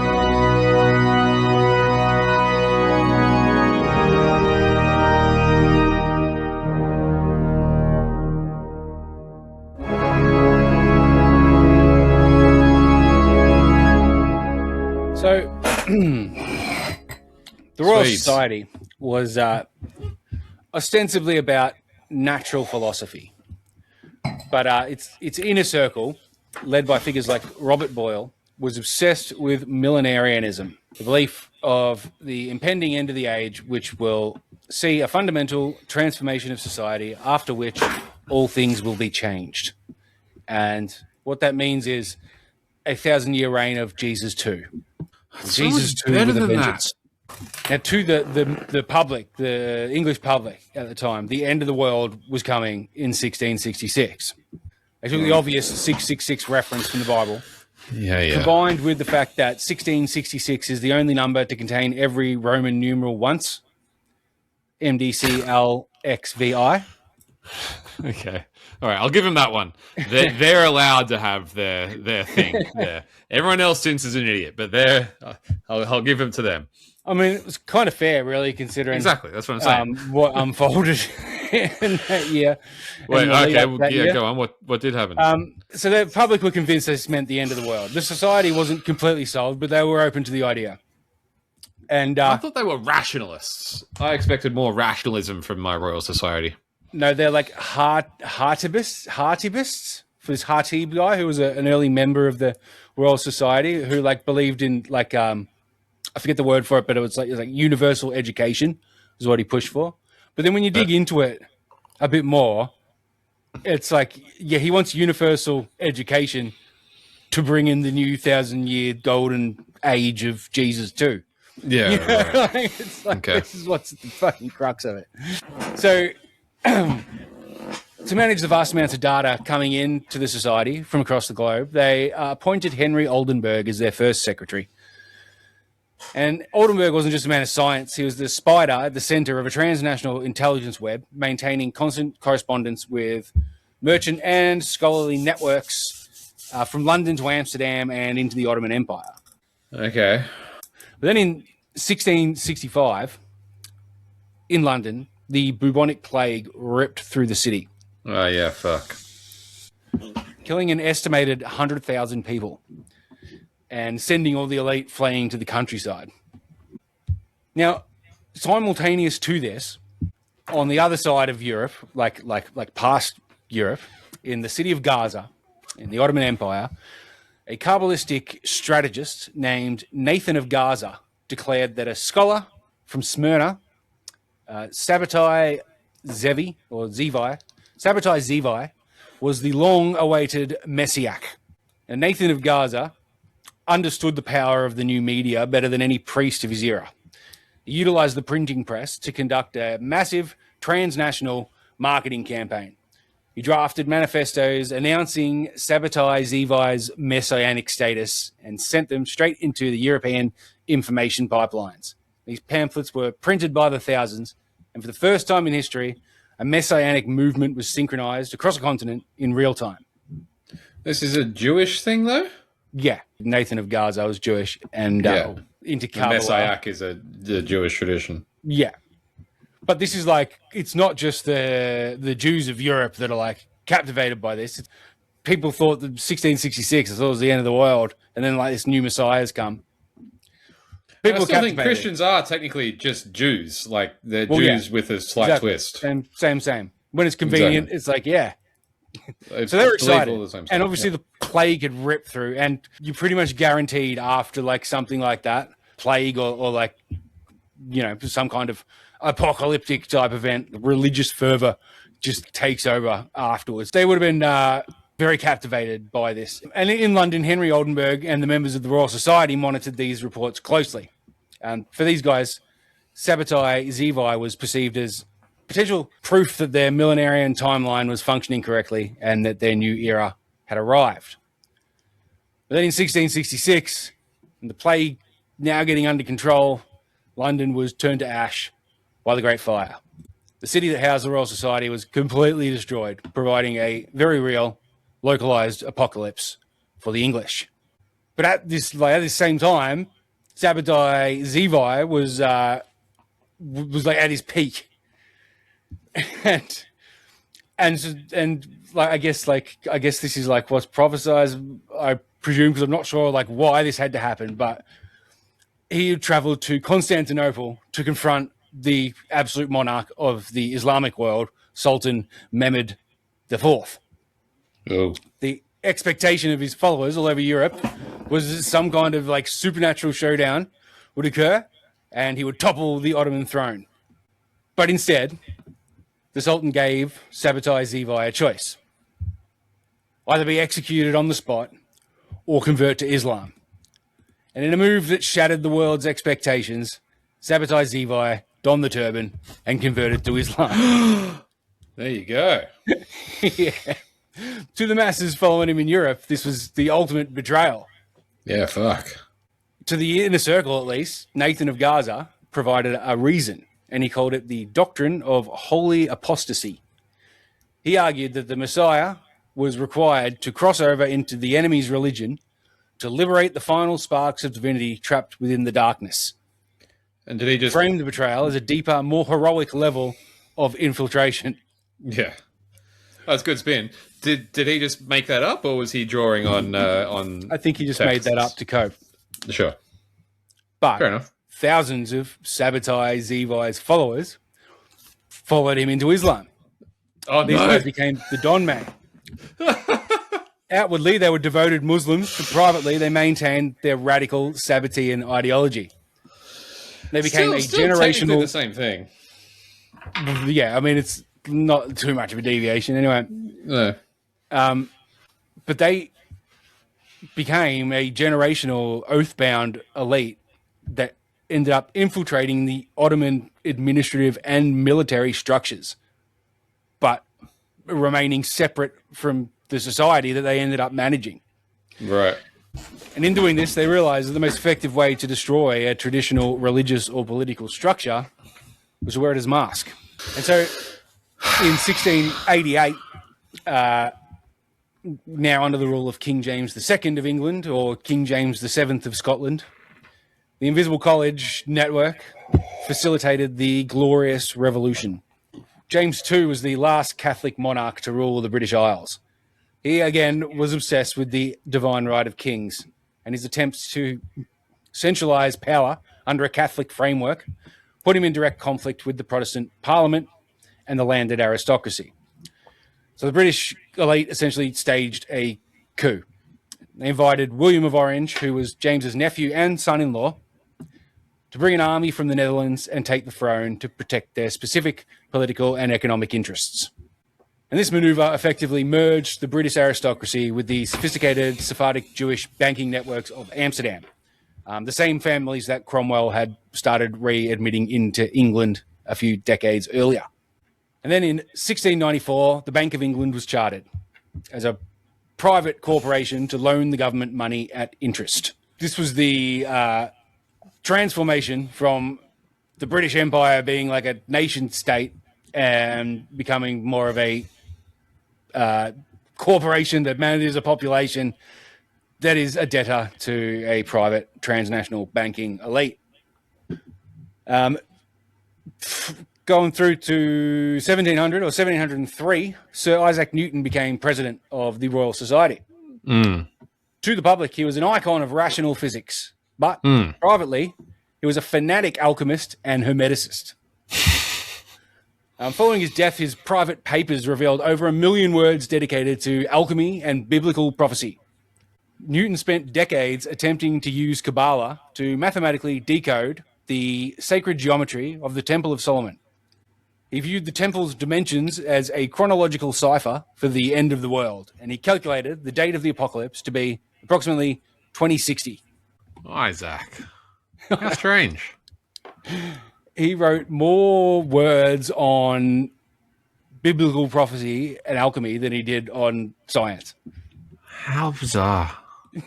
Speaker 2: So, the Royal Society was ostensibly about natural philosophy. but its inner circle, led by figures like Robert Boyle, was obsessed with millenarianism, the belief of the impending end of the age, which will see a fundamental transformation of society, after which all things will be changed. And what that means is a 1,000-year reign of Jesus II.
Speaker 3: So
Speaker 2: Jesus
Speaker 3: much
Speaker 2: II
Speaker 3: better
Speaker 2: with a
Speaker 3: than
Speaker 2: vengeance. Now, to the public, the English public at the time, the end of the world was coming in 1666. They took the obvious 666 reference from the Bible, combined with the fact that 1666 is the only number to contain every Roman numeral once, MDCLXVI.
Speaker 3: Okay. All right. I'll give him that one. They're allowed to have their thing there. Everyone else thinks is an idiot, but I'll give him to them.
Speaker 2: I mean, it was kind of fair, really, considering
Speaker 3: Exactly. That's what I'm saying.
Speaker 2: what unfolded in that year.
Speaker 3: Wait. Okay.
Speaker 2: Year.
Speaker 3: Go on. What did happen?
Speaker 2: So the public were convinced this meant the end of the world. The society wasn't completely solved, but they were open to the idea. And
Speaker 3: I thought they were rationalists. I expected more rationalism from my Royal Society.
Speaker 2: No, they're like Heartibists. For this Hartib guy who was an early member of the Royal Society, who like believed in like I forget the word for it, but it was like universal education is what he pushed for. But then when you dig into it a bit more, it's like he wants universal education to bring in the new 1,000-year golden age of Jesus too.
Speaker 3: Yeah. Right.
Speaker 2: Like, it's like this is what's the fucking crux of it. So. To manage the vast amounts of data coming into the society from across the globe, they appointed Henry Oldenburg as their first secretary. And Oldenburg wasn't just a man of science. He was the spider at the center of a transnational intelligence web, maintaining constant correspondence with merchant and scholarly networks from London to Amsterdam and into the Ottoman Empire.
Speaker 3: Okay.
Speaker 2: But then in 1665, in London, the bubonic plague ripped through the city.
Speaker 3: Oh, yeah, fuck.
Speaker 2: Killing an estimated 100,000 people and sending all the elite fleeing to the countryside. Now, simultaneous to this, on the other side of Europe, like past Europe, in the city of Gaza, in the Ottoman Empire, a Kabbalistic strategist named Nathan of Gaza declared that a scholar from Smyrna, Sabbatai Zevi, was the long-awaited Messiah. And Nathan of Gaza understood the power of the new media better than any priest of his era. He utilized the printing press to conduct a massive transnational marketing campaign. He drafted manifestos announcing Sabbatai Zevi's messianic status and sent them straight into the European information pipelines. These pamphlets were printed by the thousands, and for the first time in history, a messianic movement was synchronized across a continent in real time.
Speaker 3: This is a Jewish thing, though?
Speaker 2: Yeah. Nathan of Gaza was Jewish and into Kabbalah.
Speaker 3: Messiah is the Jewish tradition.
Speaker 2: Yeah. But this is like, it's not just the Jews of Europe that are like captivated by this. People thought that 1666, I thought it was the end of the world, and then like this new Messiah has come.
Speaker 3: I still think Christians are technically just Jews. Like, they're Jews with a slight twist. Same.
Speaker 2: When it's convenient, It's like, yeah. So they're excited. And obviously the plague had ripped through, and you're pretty much guaranteed after like something like that, plague or like, you know, some kind of apocalyptic type event, religious fervor just takes over afterwards. They would have been very captivated by this. And in London, Henry Oldenburg and the members of the Royal Society monitored these reports closely. For these guys, Sabbatai Zevi was perceived as potential proof that their millenarian timeline was functioning correctly and that their new era had arrived. But then in 1666, and the plague now getting under control, London was turned to ash by the Great Fire. The city that housed the Royal Society was completely destroyed, providing a very real, localized apocalypse for the English. But at this same time, Sabbatai Zevi was like at his peak, and like I guess this is like what's prophesized, I presume, because I'm not sure like why this had to happen, but he traveled to Constantinople to confront the absolute monarch of the Islamic world, Sultan Mehmed IV.
Speaker 3: Oh.
Speaker 2: The expectation of his followers all over Europe was that some kind of like supernatural showdown would occur and he would topple the Ottoman throne. But instead, the Sultan gave Sabbatai Zivi a choice. Either be executed on the spot or convert to Islam. And in a move that shattered the world's expectations, Sabbatai Zivi donned the turban and converted to Islam.
Speaker 3: There you go.
Speaker 2: Yeah. To the masses following him in Europe, this was the ultimate betrayal.
Speaker 3: Yeah, fuck.
Speaker 2: To the inner circle, at least, Nathan of Gaza provided a reason, and he called it the doctrine of holy apostasy. He argued that the Messiah was required to cross over into the enemy's religion to liberate the final sparks of divinity trapped within the darkness.
Speaker 3: And did he just
Speaker 2: Framed the betrayal as a deeper, more heroic level of infiltration.
Speaker 3: Yeah, that's good spin. Did he just make that up, or was he drawing on?
Speaker 2: I think he just
Speaker 3: texts?
Speaker 2: made that up to cope.
Speaker 3: Sure,
Speaker 2: But
Speaker 3: fair enough.
Speaker 2: thousands of Sabbatai Zivi's followers followed him into Islam.
Speaker 3: Oh
Speaker 2: These
Speaker 3: no!
Speaker 2: guys became the Don Man. Outwardly, they were devoted Muslims, but privately, they maintained their radical Sabbatean ideology. They became
Speaker 3: still
Speaker 2: a
Speaker 3: technically
Speaker 2: generational.
Speaker 3: the same thing.
Speaker 2: Yeah, I mean, it's not too much of a deviation anyway.
Speaker 3: No.
Speaker 2: But they became a generational oath-bound elite that ended up infiltrating the Ottoman administrative and military structures, but remaining separate from the society that they ended up managing.
Speaker 3: Right.
Speaker 2: And in doing this, they realized that the most effective way to destroy a traditional religious or political structure was to wear it as a mask. And so in 1688, now under the rule of King James II of England or King James VII of Scotland, the Invisible College network facilitated the Glorious Revolution. James II was the last Catholic monarch to rule the British Isles. He, again, was obsessed with the divine right of kings, and his attempts to centralize power under a Catholic framework put him in direct conflict with the Protestant Parliament and the landed aristocracy. So the British elite essentially staged a coup. They invited William of Orange, who was James's nephew and son-in-law, to bring an army from the Netherlands and take the throne to protect their specific political and economic interests. And this maneuver effectively merged the British aristocracy with the sophisticated Sephardic Jewish banking networks of Amsterdam, the same families that Cromwell had started readmitting into England a few decades earlier. And then in 1694, the Bank of England was chartered as a private corporation to loan the government money at interest. This was the transformation from the British Empire being like a nation state and becoming more of a corporation that manages a population that is a debtor to a private transnational banking elite. Going through to 1700 or 1703, Sir Isaac Newton became president of the Royal Society. To the public, he was an icon of rational physics, but privately, he was a fanatic alchemist and hermeticist. Following his death, his private papers revealed over 1 million words dedicated to alchemy and biblical prophecy. Newton spent decades attempting to use Kabbalah to mathematically decode the sacred geometry of the Temple of Solomon. He viewed the temple's dimensions as a chronological cipher for the end of the world, and he calculated the date of the apocalypse to be approximately 2060.
Speaker 3: Isaac. How strange.
Speaker 2: He wrote more words on biblical prophecy and alchemy than he did on science.
Speaker 3: How bizarre.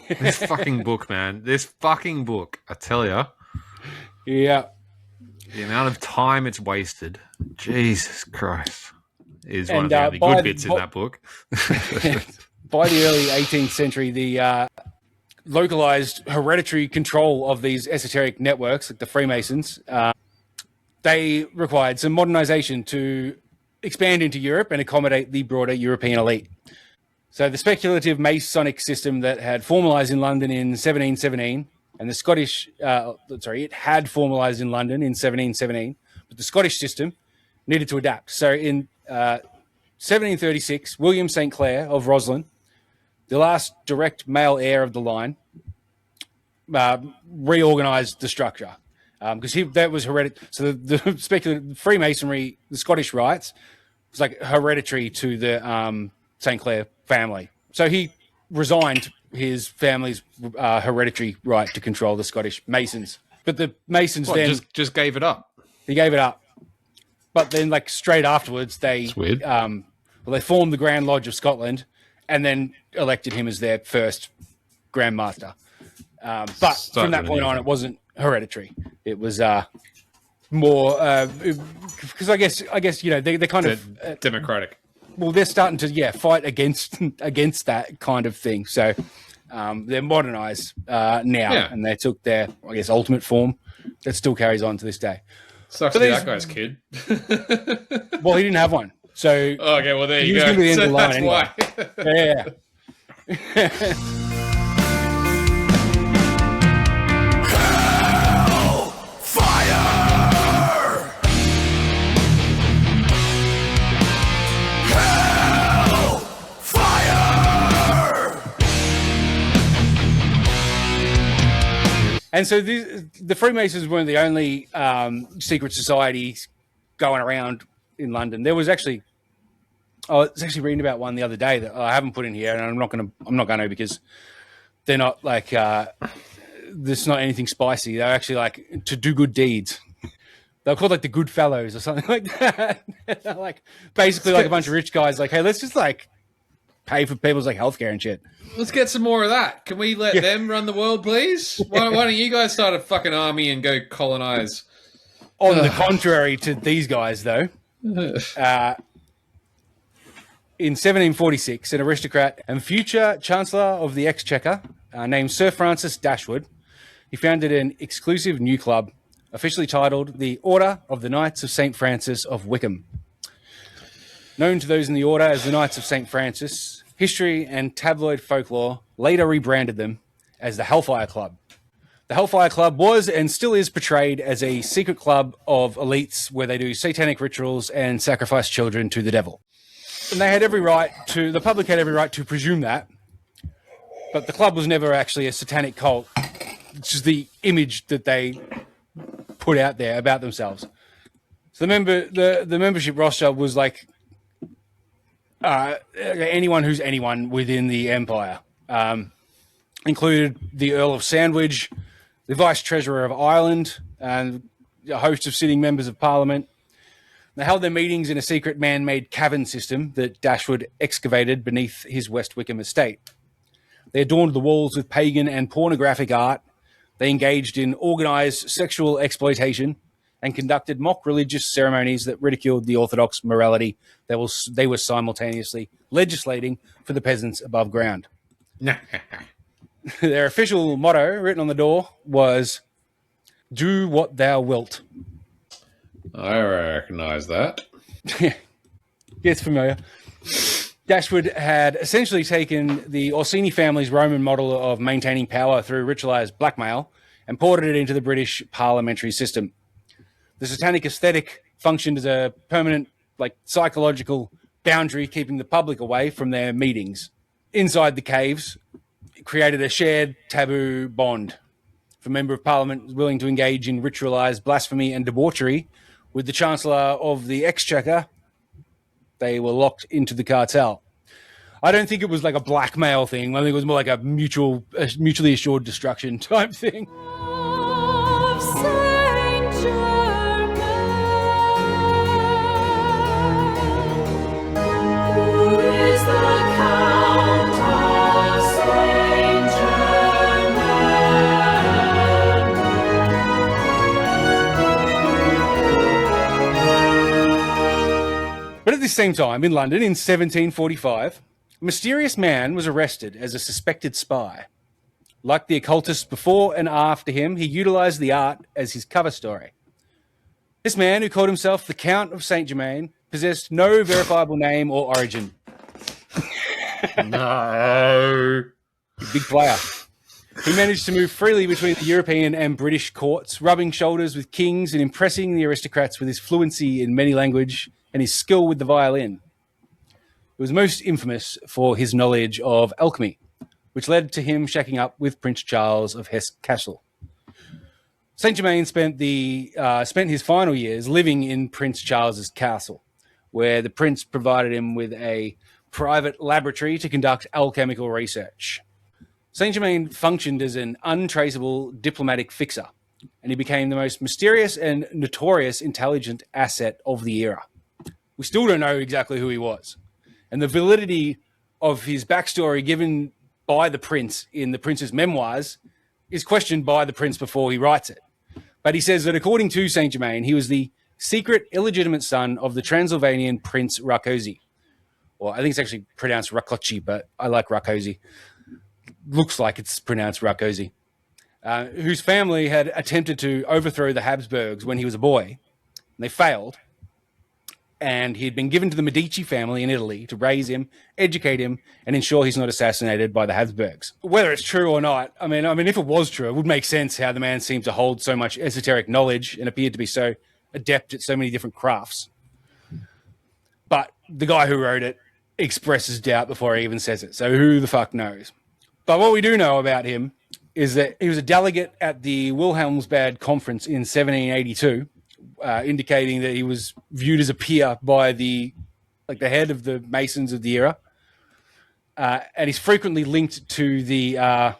Speaker 3: This fucking book, man. This fucking book, I tell you.
Speaker 2: Yeah.
Speaker 3: The amount of time it's wasted. Jesus Christ. Is one
Speaker 2: And,
Speaker 3: of the only
Speaker 2: by
Speaker 3: good
Speaker 2: the-
Speaker 3: bits in that book.
Speaker 2: By the early 18th century, the localized hereditary control of these esoteric networks, like the Freemasons, they required some modernization to expand into Europe and accommodate the broader European elite. So the speculative Masonic system that had formalized in London in 1717, and the Scottish, it had formalized in London in 1717, but the Scottish system needed to adapt. So in 1736, William St. Clair of Roslin, the last direct male heir of the line, reorganized the structure. Because that was hereditary. So the speculative Freemasonry, the Scottish rites, was like hereditary to the St. Clair family. So he resigned his family's hereditary right to control the Scottish Masons. But the Masons
Speaker 3: just gave it up.
Speaker 2: He gave it up. But then, like, straight afterwards, they they formed the Grand Lodge of Scotland and then elected him as their first Grand Master. But from that point on, it wasn't hereditary. It was more because I guess they kind of
Speaker 3: democratic.
Speaker 2: Well, they're starting to fight against that kind of thing. So they're modernized now, and they took their ultimate form that still carries on to this day.
Speaker 3: Sucks to be that guy's kid.
Speaker 2: Well, he didn't have one, so
Speaker 3: okay. Well, there you go.
Speaker 2: He was going to be the end of the line
Speaker 3: That's
Speaker 2: anyway.
Speaker 3: why.
Speaker 2: Yeah. And so the Freemasons weren't the only secret societies going around in London. There was actually, I was actually reading about one the other day that I haven't put in here, and I'm not going to because they're not like there's not anything spicy. They're actually like to do good deeds. They're called like the Good Fellows or something like that. Like basically like a bunch of rich guys. Like, hey, let's just like pay for people's like healthcare and shit.
Speaker 3: Let's get some more of that. Can we let them run the world, please? Why don't you guys start a fucking army and go colonize?
Speaker 2: On the contrary to these guys, though, in 1746, an aristocrat and future Chancellor of the Exchequer named Sir Francis Dashwood, he founded an exclusive new club, officially titled the Order of the Knights of St. Francis of Wickham. Known to those in the order as the Knights of St. Francis, history and tabloid folklore later rebranded them as the Hellfire Club. The Hellfire Club was and still is portrayed as a secret club of elites where they do satanic rituals and sacrifice children to the devil. And they had the public had every right to presume that, but the club was never actually a satanic cult. It's just the image that they put out there about themselves. So the membership roster was like anyone who's anyone within the empire. Included the Earl of Sandwich, the Vice Treasurer of Ireland, and a host of sitting members of Parliament. They held their meetings in a secret man-made cavern system that Dashwood excavated beneath his West Wickham estate. They adorned the walls with pagan and pornographic art. They engaged in organised sexual exploitation and conducted mock religious ceremonies that ridiculed the orthodox morality they were simultaneously legislating for the peasants above ground. Their official motto, written on the door, was, "Do what thou wilt."
Speaker 3: I recognize that.
Speaker 2: It's familiar. Dashwood had essentially taken the Orsini family's Roman model of maintaining power through ritualized blackmail and ported it into the British parliamentary system. The satanic aesthetic functioned as a permanent, like, psychological boundary, keeping the public away from their meetings. Inside the caves, it created a shared taboo bond. If a member of parliament was willing to engage in ritualized blasphemy and debauchery with the Chancellor of the Exchequer, they were locked into the cartel. I don't think it was like a blackmail thing. I think it was more like a mutually assured destruction type thing. But at this same time, in London, in 1745, a mysterious man was arrested as a suspected spy. Like the occultists before and after him, he utilized the art as his cover story. This man, who called himself the Count of Saint Germain, possessed no verifiable name or origin.
Speaker 3: No.
Speaker 2: Big player. He managed to move freely between the European and British courts, rubbing shoulders with kings and impressing the aristocrats with his fluency in many languages and his skill with the violin. who was most infamous for his knowledge of alchemy, which led to him shacking up with Prince Charles of Hesse-Kassel. Saint Germain spent his final years living in Prince Charles's castle, where the prince provided him with a private laboratory to conduct alchemical research. Saint Germain functioned as an untraceable diplomatic fixer, and he became the most mysterious and notorious intelligent asset of the era. We still don't know exactly who he was, and the validity of his backstory given by the prince in the prince's memoirs is questioned by the prince before he writes it. But he says that according to Saint Germain, he was the secret illegitimate son of the Transylvanian Prince Rákóczi. Well, I think it's actually pronounced Rákóczi, but I like Rákóczi. Looks like it's pronounced Rákóczi. Whose family had attempted to overthrow the Habsburgs when he was a boy. And they failed. And he had been given to the Medici family in Italy to raise him, educate him, and ensure he's not assassinated by the Habsburgs. Whether it's true or not, I mean, if it was true, it would make sense how the man seemed to hold so much esoteric knowledge and appeared to be so adept at so many different crafts. But the guy who wrote it expresses doubt before he even says it. So who the fuck knows? But what we do know about him is that he was a delegate at the Wilhelmsbad Conference in 1782, indicating that he was viewed as a peer by the head of the Masons of the era. And he's frequently linked to the, I'm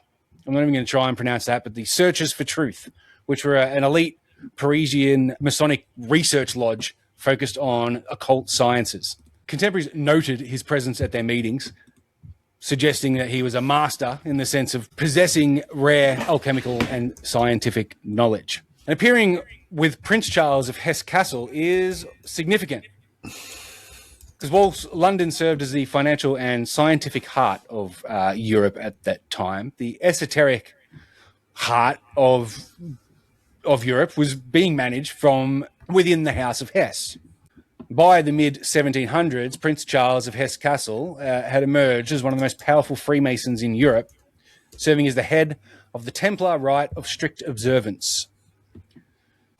Speaker 2: not even going to try and pronounce that, but the Searchers for Truth, which were an elite Parisian Masonic research lodge focused on occult sciences. Contemporaries noted his presence at their meetings, suggesting that he was a master in the sense of possessing rare alchemical and scientific knowledge. And appearing with Prince Charles of Hesse-Kassel is significant, because whilst London served as the financial and scientific heart of Europe at that time, the esoteric heart of Europe was being managed from within the House of Hesse. By the mid-1700s, Prince Charles of Hesse-Kassel had emerged as one of the most powerful Freemasons in Europe, serving as the head of the Templar Rite of Strict Observance.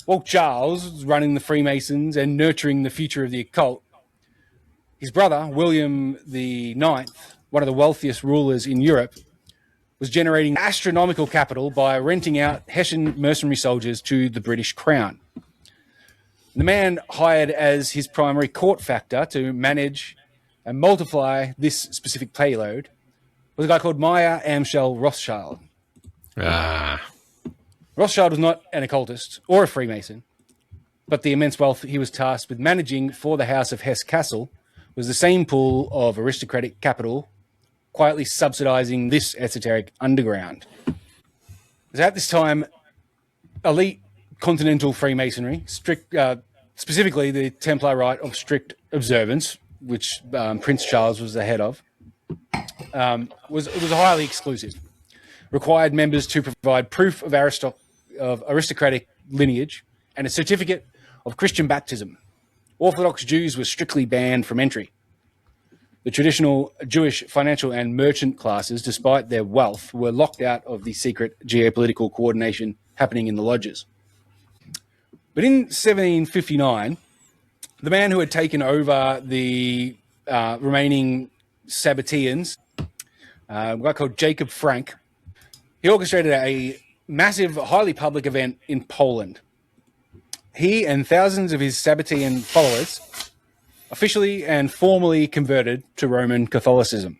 Speaker 2: While Charles was running the Freemasons and nurturing the future of the occult, his brother, William IX, one of the wealthiest rulers in Europe, was generating astronomical capital by renting out Hessian mercenary soldiers to the British Crown. The man hired as his primary court factor to manage and multiply this specific payload was a guy called Meyer Amschel Rothschild. Rothschild was not an occultist or a Freemason, but the immense wealth he was tasked with managing for the House of Hesse-Kassel was the same pool of aristocratic capital quietly subsidizing this esoteric underground. So at this time, elite continental Freemasonry, specifically the Templar Rite of Strict Observance, which Prince Charles was the head of, was highly exclusive. Required members to provide proof of aristocratic lineage and a certificate of Christian baptism. Orthodox Jews were strictly banned from entry. The traditional Jewish financial and merchant classes, despite their wealth, were locked out of the secret geopolitical coordination happening in the lodges. But in 1759, the man who had taken over the remaining Sabbateans, a guy called Jacob Frank, he orchestrated a massive, highly public event in Poland. He and thousands of his Sabbatean followers officially and formally converted to Roman Catholicism.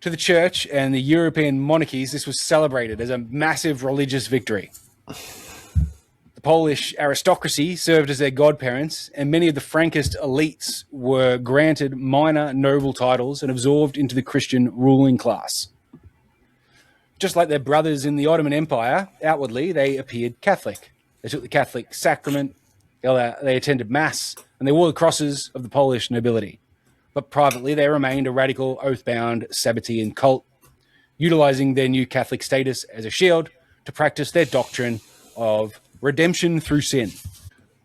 Speaker 2: To the church and the European monarchies, this was celebrated as a massive religious victory. The Polish aristocracy served as their godparents, and many of the Frankist elites were granted minor noble titles and absorbed into the Christian ruling class. Just like their brothers in the Ottoman Empire, outwardly they appeared Catholic. They took the Catholic sacrament, they attended Mass, and they wore the crosses of the Polish nobility. But privately, they remained a radical, oath-bound Sabbatean cult, utilizing their new Catholic status as a shield to practice their doctrine of redemption through sin.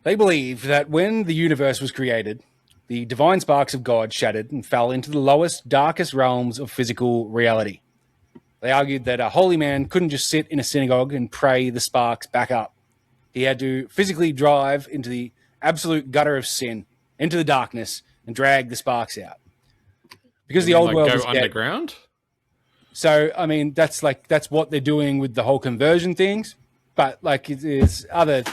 Speaker 2: They believed that when the universe was created, the divine sparks of God shattered and fell into the lowest, darkest realms of physical reality. They argued that a holy man couldn't just sit in a synagogue and pray the sparks back up. He had to physically drive into the absolute gutter of sin, into the darkness, and drag the sparks out. because
Speaker 3: You
Speaker 2: the
Speaker 3: mean,
Speaker 2: old world
Speaker 3: go
Speaker 2: was dead.
Speaker 3: underground.
Speaker 2: So, I mean, that's what they're doing with the whole conversion things. But like, there's other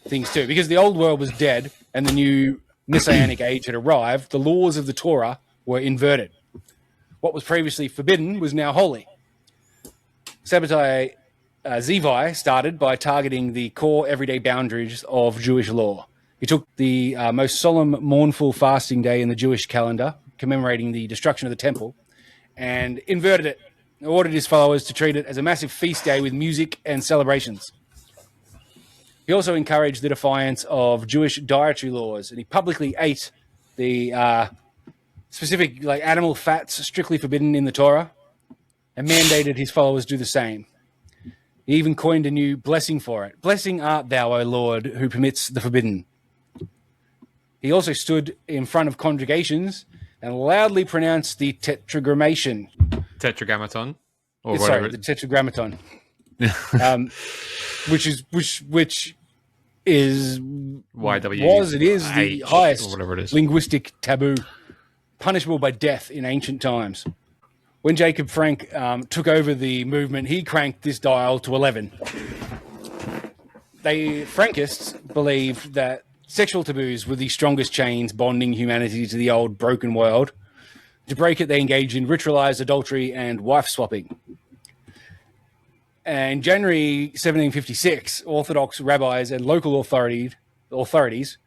Speaker 2: things too, because the old world was dead and the new Messianic age had arrived. The laws of the Torah were inverted. What was previously forbidden was now holy. Sabbatai Zevi started by targeting the core everyday boundaries of Jewish law. He took the most solemn, mournful fasting day in the Jewish calendar, commemorating the destruction of the temple, and inverted it. He ordered his followers to treat it as a massive feast day with music and celebrations. He also encouraged the defiance of Jewish dietary laws, and he publicly ate the specific animal fats strictly forbidden in the Torah, and mandated his followers do the same. He even coined a new blessing for it. Blessing art thou, O Lord, who permits the forbidden. He also stood in front of congregations and loudly pronounced the tetragrammaton.
Speaker 3: Tetragrammaton, or
Speaker 2: Sorry,
Speaker 3: whatever.
Speaker 2: the tetragrammaton, which is the highest
Speaker 3: whatever it is.
Speaker 2: linguistic taboo, punishable by death in ancient times. When Jacob Frank took over the movement, he cranked this dial to 11. Frankists believed that sexual taboos were the strongest chains bonding humanity to the old broken world. To break it, they engaged in ritualized adultery and wife swapping. In January 1756, Orthodox rabbis and local authorities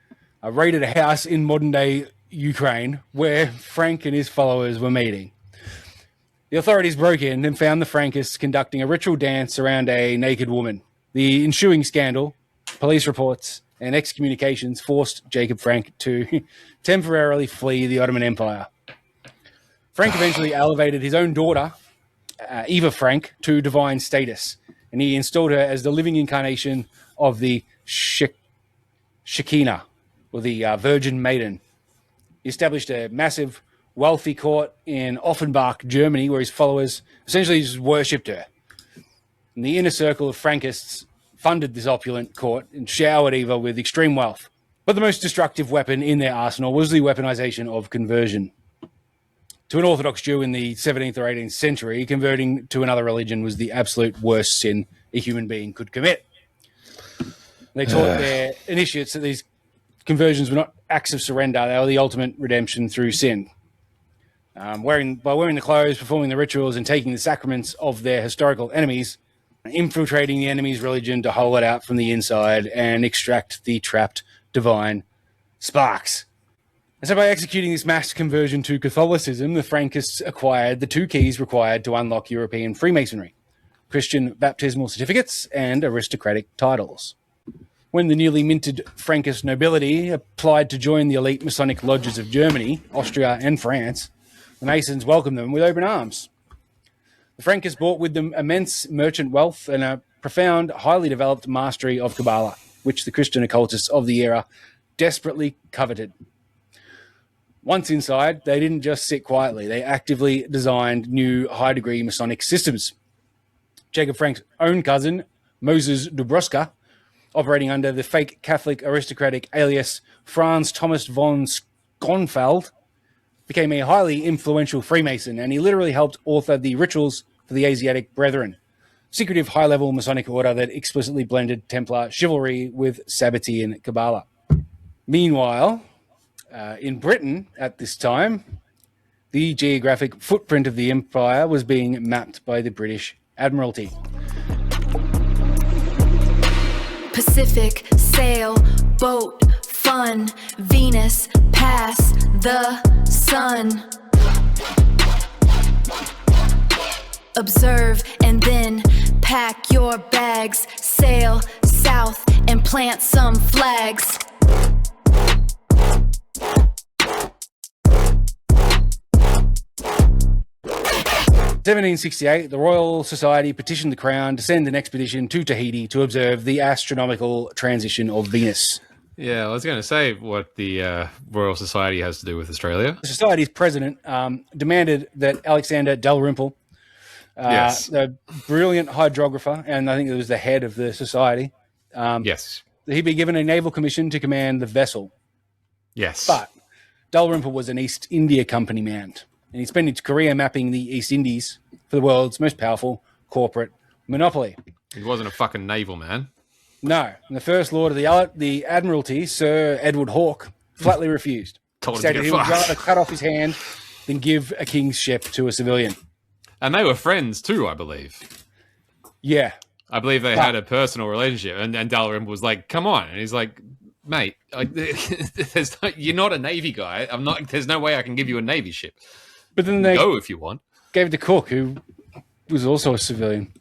Speaker 2: raided a house in modern-day Ukraine where Frank and his followers were meeting. The authorities broke in and found the Frankists conducting a ritual dance around a naked woman. The ensuing scandal, police reports, and excommunications forced Jacob Frank to temporarily flee the Ottoman Empire. Frank eventually elevated his own daughter, Eva Frank, to divine status, and he installed her as the living incarnation of the Shekinah, or the Virgin Maiden. He established a massive, wealthy court in Offenbach, Germany, where his followers essentially just worshipped her. And the inner circle of Frankists funded this opulent court and showered Eva with extreme wealth. But the most destructive weapon in their arsenal was the weaponization of conversion. To an Orthodox Jew in the 17th or 18th century, converting to another religion was the absolute worst sin a human being could commit. They taught their initiates that these conversions were not acts of surrender, they were the ultimate redemption through sin. By wearing the clothes, performing the rituals, and taking the sacraments of their historical enemies, infiltrating the enemy's religion to hole it out from the inside and extract the trapped divine sparks. And so by executing this mass conversion to Catholicism, the Frankists acquired the two keys required to unlock European Freemasonry: Christian baptismal certificates and aristocratic titles. When the newly minted Frankist nobility applied to join the elite Masonic Lodges of Germany, Austria, and France, the Masons welcomed them with open arms. The Frankists brought with them immense merchant wealth and a profound, highly developed mastery of Kabbalah, which the Christian occultists of the era desperately coveted. Once inside, they didn't just sit quietly. They actively designed new high-degree Masonic systems. Jacob Frank's own cousin, Moses Dubroska, operating under the fake Catholic aristocratic alias Franz Thomas von Skonfeld, became a highly influential Freemason, and he literally helped author the Rituals for the Asiatic Brethren, secretive high-level Masonic order that explicitly blended Templar chivalry with Sabbatean Kabbalah. Meanwhile, in Britain at this time, the geographic footprint of the empire was being mapped by the British Admiralty.
Speaker 5: Pacific, sail, boat, fun, Venus, pass the sun. Observe and then pack your bags, sail south and plant some flags.
Speaker 2: 1768, the Royal Society petitioned the Crown to send an expedition to Tahiti to observe the astronomical transition of Venus.
Speaker 3: Yeah, I was going to say what the Royal Society has to do with Australia.
Speaker 2: The Society's president demanded that Alexander Dalrymple, the brilliant hydrographer, and I think it was the head of the Society,
Speaker 3: Yes.
Speaker 2: that he be given a naval commission to command the vessel.
Speaker 3: Yes.
Speaker 2: But Dalrymple was an East India Company man, and he spent his career mapping the East Indies for the world's most powerful corporate monopoly.
Speaker 3: He wasn't a fucking naval man.
Speaker 2: No, and the First Lord of the Admiralty, Sir Edward Hawke, flatly refused.
Speaker 3: Told him to
Speaker 2: Stated
Speaker 3: get
Speaker 2: he would
Speaker 3: fucked.
Speaker 2: rather cut off his hand than give a king's ship to a civilian.
Speaker 3: And they were friends too, I believe.
Speaker 2: Yeah.
Speaker 3: I believe they had a personal relationship. And Dalrymple was like, come on. And he's like, mate, you're not a Navy guy. There's no way I can give you a Navy ship.
Speaker 2: But then they
Speaker 3: Go if you want.
Speaker 2: gave it to Cook, who was also a civilian.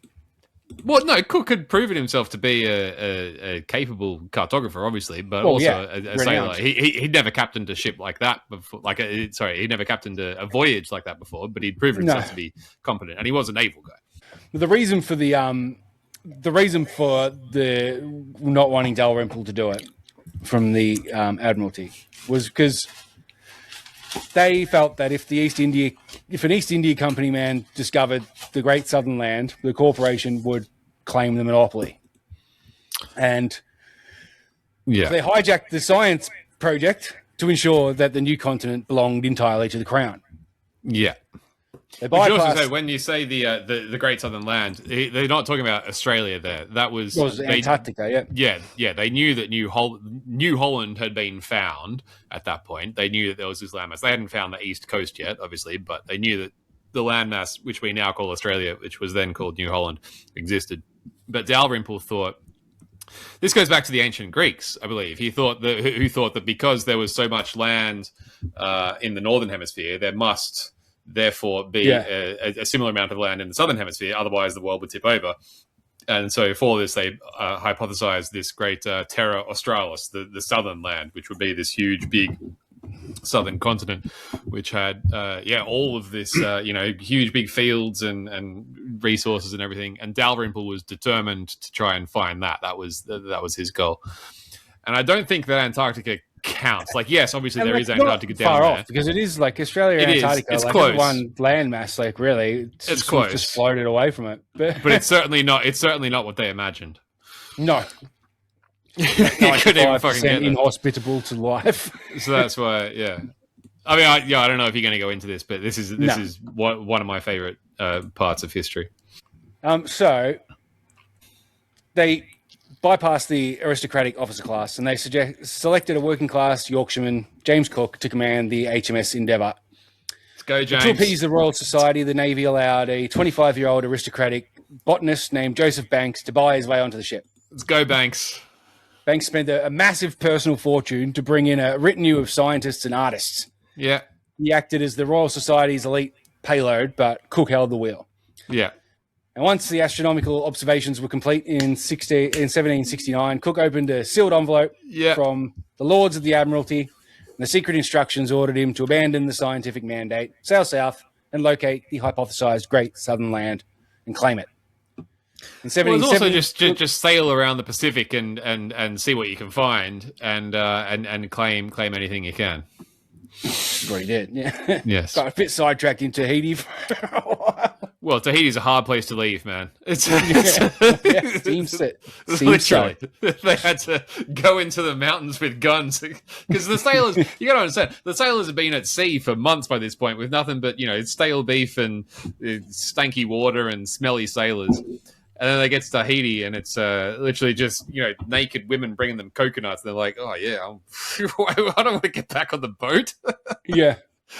Speaker 3: Well, no, Cook had proven himself to be a capable cartographer, obviously, but also a sailor. He'd never captained a ship like that before. He'd never captained a voyage like that before, but he'd proven himself to be competent, and he was a naval guy.
Speaker 2: The reason for the not wanting Dalrymple to do it from the Admiralty was because they felt that if an East India Company man discovered the Great Southern Land, the corporation would claim the monopoly. And they hijacked the science project to ensure that the new continent belonged entirely to the crown.
Speaker 3: Yeah.
Speaker 2: They
Speaker 3: Would you also
Speaker 2: bypassed-
Speaker 3: say, when you say the Great Southern Land, they're not talking about Australia there. That was
Speaker 2: Antarctica, yeah.
Speaker 3: Yeah. They knew that New Holland had been found at that point. They knew that there was this landmass. They hadn't found the east coast yet, obviously, but they knew that the landmass, which we now call Australia, which was then called New Holland, existed. But Dalrymple thought, this goes back to the ancient Greeks, I believe. Who thought that because there was so much land in the northern hemisphere, there must therefore be a similar amount of land in the southern hemisphere, otherwise the world would tip over. And so for this, they hypothesized this great Terra Australis, the southern land, which would be this huge, big southern continent, which had all of this huge, big fields and resources and everything. And Dalrymple was determined to try and find that. That was his goal. And I don't think that Antarctica counts. Like, yes, obviously there is Antarctica down
Speaker 2: far
Speaker 3: there.
Speaker 2: off, because it is like Australia and Antarctica.
Speaker 3: It's
Speaker 2: like
Speaker 3: close.
Speaker 2: One landmass, like really,
Speaker 3: It's close.
Speaker 2: Just floated away from it.
Speaker 3: But it's certainly not. It's certainly not what they imagined.
Speaker 2: No,
Speaker 3: You couldn't even fucking get it.
Speaker 2: inhospitable to life.
Speaker 3: So that's why, yeah. I mean, I don't know if you're going to go into this, but this is one of my favorite parts of history.
Speaker 2: So they bypassed the aristocratic officer class, and they selected a working class Yorkshireman, James Cook, to command the HMS Endeavour.
Speaker 3: Let's go, James.
Speaker 2: To appease the Royal Society, the Navy allowed a 25-year-old aristocratic botanist named Joseph Banks to buy his way onto the ship.
Speaker 3: Let's go, Banks.
Speaker 2: Banks spent a massive personal fortune to bring in a retinue of scientists and artists.
Speaker 3: Yeah.
Speaker 2: He acted as the Royal Society's elite payload, but Cook held the wheel.
Speaker 3: Yeah.
Speaker 2: And once the astronomical observations were complete in 1769, Cook opened a sealed envelope from the Lords of the Admiralty, and the secret instructions ordered him to abandon the scientific mandate, sail south, and locate the hypothesized Great Southern Land and claim it. In
Speaker 3: Well, it's also just sail around the Pacific and see what you can find and claim anything you can.
Speaker 2: That's what he did. Yeah.
Speaker 3: Yes.
Speaker 2: Got a bit sidetracked in Tahiti for a while.
Speaker 3: Well, Tahiti's a hard place to leave, man. It's
Speaker 2: Seems
Speaker 3: literally.
Speaker 2: so.
Speaker 3: They had to go into the mountains with guns because the sailors. You got to understand, the sailors have been at sea for months by this point with nothing but stale beef and stanky water and smelly sailors. And then they get to Tahiti, and it's literally just naked women bringing them coconuts. And they're like, "Oh yeah, I don't want to get back on the boat."
Speaker 2: Yeah.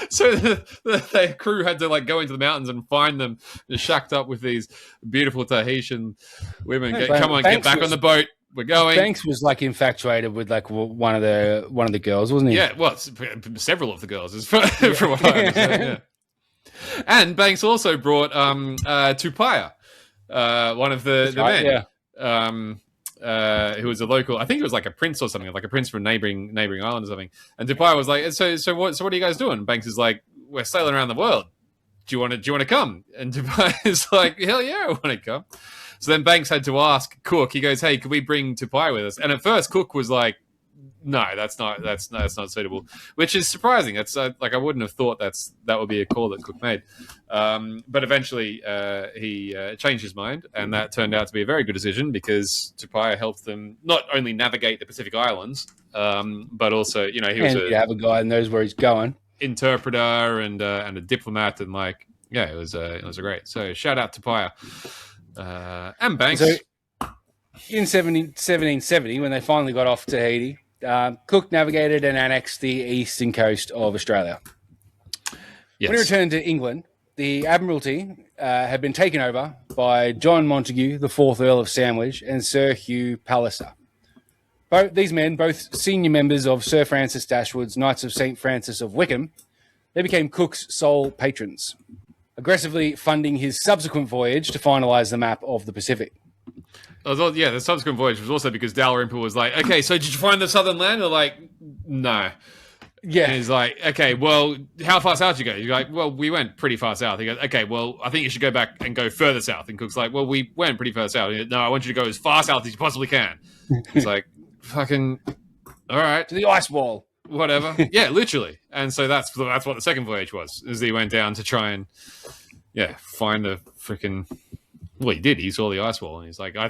Speaker 3: So the crew had to go into the mountains and find them shacked up with these beautiful Tahitian women. Come on, get back on the boat. We're going.
Speaker 2: Banks was infatuated with one of the girls, wasn't he?
Speaker 3: Yeah, well, several of the girls, is from what I understand. Yeah. And Banks also brought Tupaya. One of the men, who was a local, I think it was like a prince or something, like a prince from a neighboring island or something. And Tupaya was like, so what are you guys doing? Banks is like, we're sailing around the world. Do you want to come? And Tupaya is like, hell yeah, I want to come. So then Banks had to ask Cook. He goes, hey, could we bring Tupaya with us? And at first Cook was like, no, that's not suitable. Which is surprising. That's like I wouldn't have thought that would be a call that Cook made. But eventually he changed his mind, and that turned out to be a very good decision because Tupaia helped them not only navigate the Pacific Islands, but also he was
Speaker 2: have a guy who knows where he's going.
Speaker 3: Interpreter and a diplomat, and it was great. So shout out Tupaia and Banks.
Speaker 2: So, in 1770, when they finally got off Tahiti, Cook navigated and annexed the eastern coast of Australia.
Speaker 3: Yes.
Speaker 2: When he returned to England, the Admiralty had been taken over by John Montagu, the 4th Earl of Sandwich, and Sir Hugh Palliser. These men, both senior members of Sir Francis Dashwood's Knights of St. Francis of Wickham, they became Cook's sole patrons, aggressively funding his subsequent voyage to finalise the map of the Pacific.
Speaker 3: The subsequent voyage was also because Dalrymple was like, okay, so did you find the southern land? They're like, no.
Speaker 2: Yeah.
Speaker 3: And he's like, okay, well, how far south did you go? He's like, well, we went pretty far south. He goes, okay, well, I think you should go back and go further south. And Cook's like, well, we went pretty far south. He goes, no, I want you to go as far south as you possibly can. He's like, fucking, all right.
Speaker 2: To the ice wall.
Speaker 3: Whatever. Yeah, literally. And so that's what the second voyage was, is he went down to try and, find the freaking... Well, he did. He saw the ice wall, and he's like, I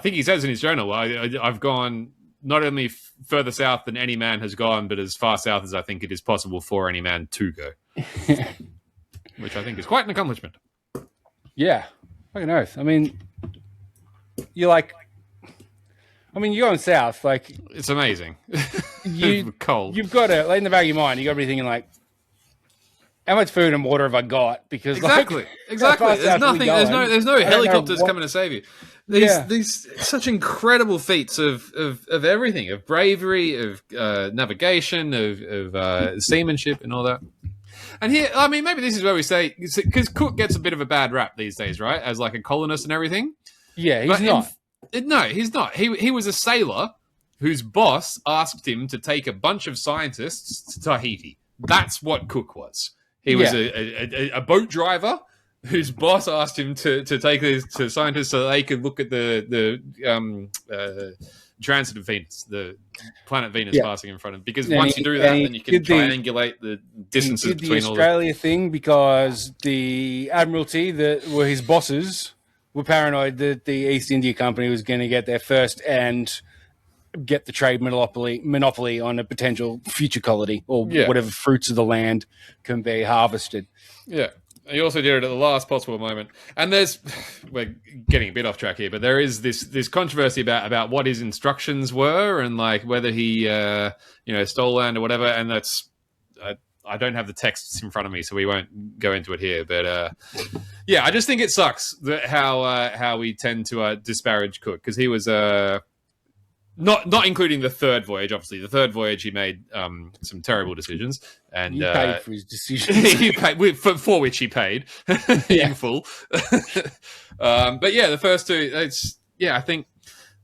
Speaker 3: think he says in his journal, I've gone not only further south than any man has gone, but as far south as I think it is possible for any man to go. Which I think is quite an accomplishment.
Speaker 2: Yeah. Fucking oath. I mean, you're going south, like...
Speaker 3: It's amazing. Cold.
Speaker 2: You've got to, in the back of your mind, you've got to be thinking, like, how much food and water have I got? Because
Speaker 3: exactly. There's nothing. There's no helicopters coming to save you. These such incredible feats of everything, of bravery, of navigation, of seamanship, and all that. And here, I mean, maybe this is where we say, because Cook gets a bit of a bad rap these days, right? As like a colonist and everything.
Speaker 2: Yeah, he's not.
Speaker 3: No, he's not. He was a sailor whose boss asked him to take a bunch of scientists to Tahiti. That's what Cook was. He was a boat driver whose boss asked him to take these to scientists so they could look at the transit of Venus, the planet Venus passing in front of him. Because once you do that, then you can triangulate the distances between all the...
Speaker 2: Australia thing, because the Admiralty, that were his bosses, were paranoid that the East India Company was going to get there first and get the trade monopoly on a potential future colony or whatever fruits of the land can be harvested.
Speaker 3: Yeah. He also did it at the last possible moment. And we're getting a bit off track here, but there is this controversy about what his instructions were and like whether he, stole land or whatever. And that's, I don't have the texts in front of me, so we won't go into it here. But I just think it sucks that how we tend to disparage Cook, because he was not including the third voyage. Obviously, the third voyage he made some terrible decisions, and
Speaker 2: he paid for his decisions.
Speaker 3: He paid for which he paid in full. But the first two, I think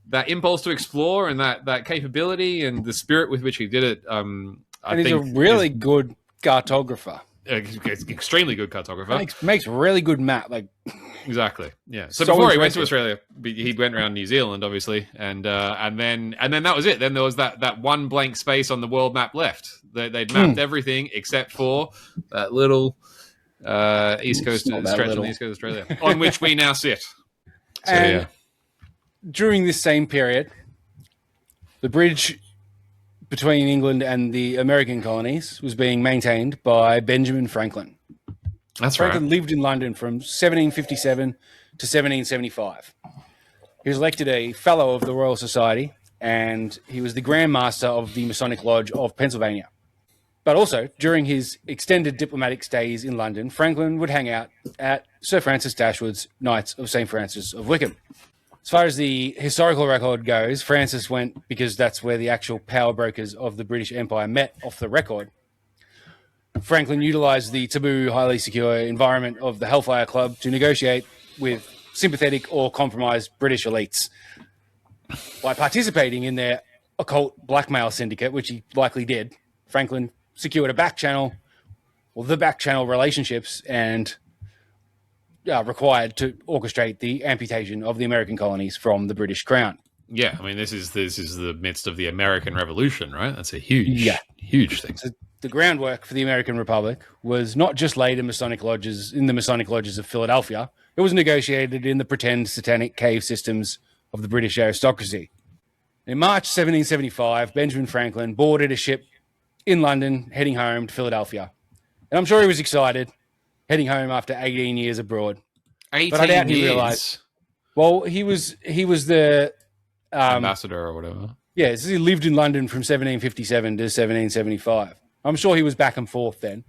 Speaker 3: that impulse to explore and that capability and the spirit with which he did it. I think
Speaker 2: he's a really good cartographer.
Speaker 3: Extremely good cartographer.
Speaker 2: Makes really good map. Like
Speaker 3: exactly, yeah. So before he went to Australia, he went around New Zealand, obviously, and then that was it. Then there was that one blank space on the world map left. They'd mapped everything except for that little east coast stretch on the east coast of Australia, on which we now sit. So,
Speaker 2: during this same period, the bridge between England and the American colonies was being maintained by Benjamin Franklin. Franklin lived in London from 1757 to 1775. He was elected a Fellow of the Royal Society, and he was the Grand Master of the Masonic Lodge of Pennsylvania. But also, during his extended diplomatic stays in London, Franklin would hang out at Sir Francis Dashwood's Knights of St. Francis of Wickham. As far as the historical record goes, Francis went because that's where the actual power brokers of the British Empire met off the record. Franklin utilised the taboo, highly secure environment of the Hellfire Club to negotiate with sympathetic or compromised British elites. By participating in their occult blackmail syndicate, which he likely did, Franklin secured the back channel relationships and required to orchestrate the amputation of the American colonies from the British Crown.
Speaker 3: Yeah, I mean, this is the midst of the American Revolution, right? That's a huge,
Speaker 2: Yeah.
Speaker 3: huge thing.
Speaker 2: So the groundwork for the American Republic was not just laid in the Masonic lodges of Philadelphia. It was negotiated in the pretend satanic cave systems of the British aristocracy. In March 1775, Benjamin Franklin boarded a ship in London, heading home to Philadelphia. And I'm sure he was excited, heading home after 18 years abroad.
Speaker 3: 18
Speaker 2: But I doubt he
Speaker 3: years.
Speaker 2: realized. Well, he was the
Speaker 3: Ambassador or whatever.
Speaker 2: yeah. So he lived in London from 1757 to 1775. I'm sure he was back and forth then,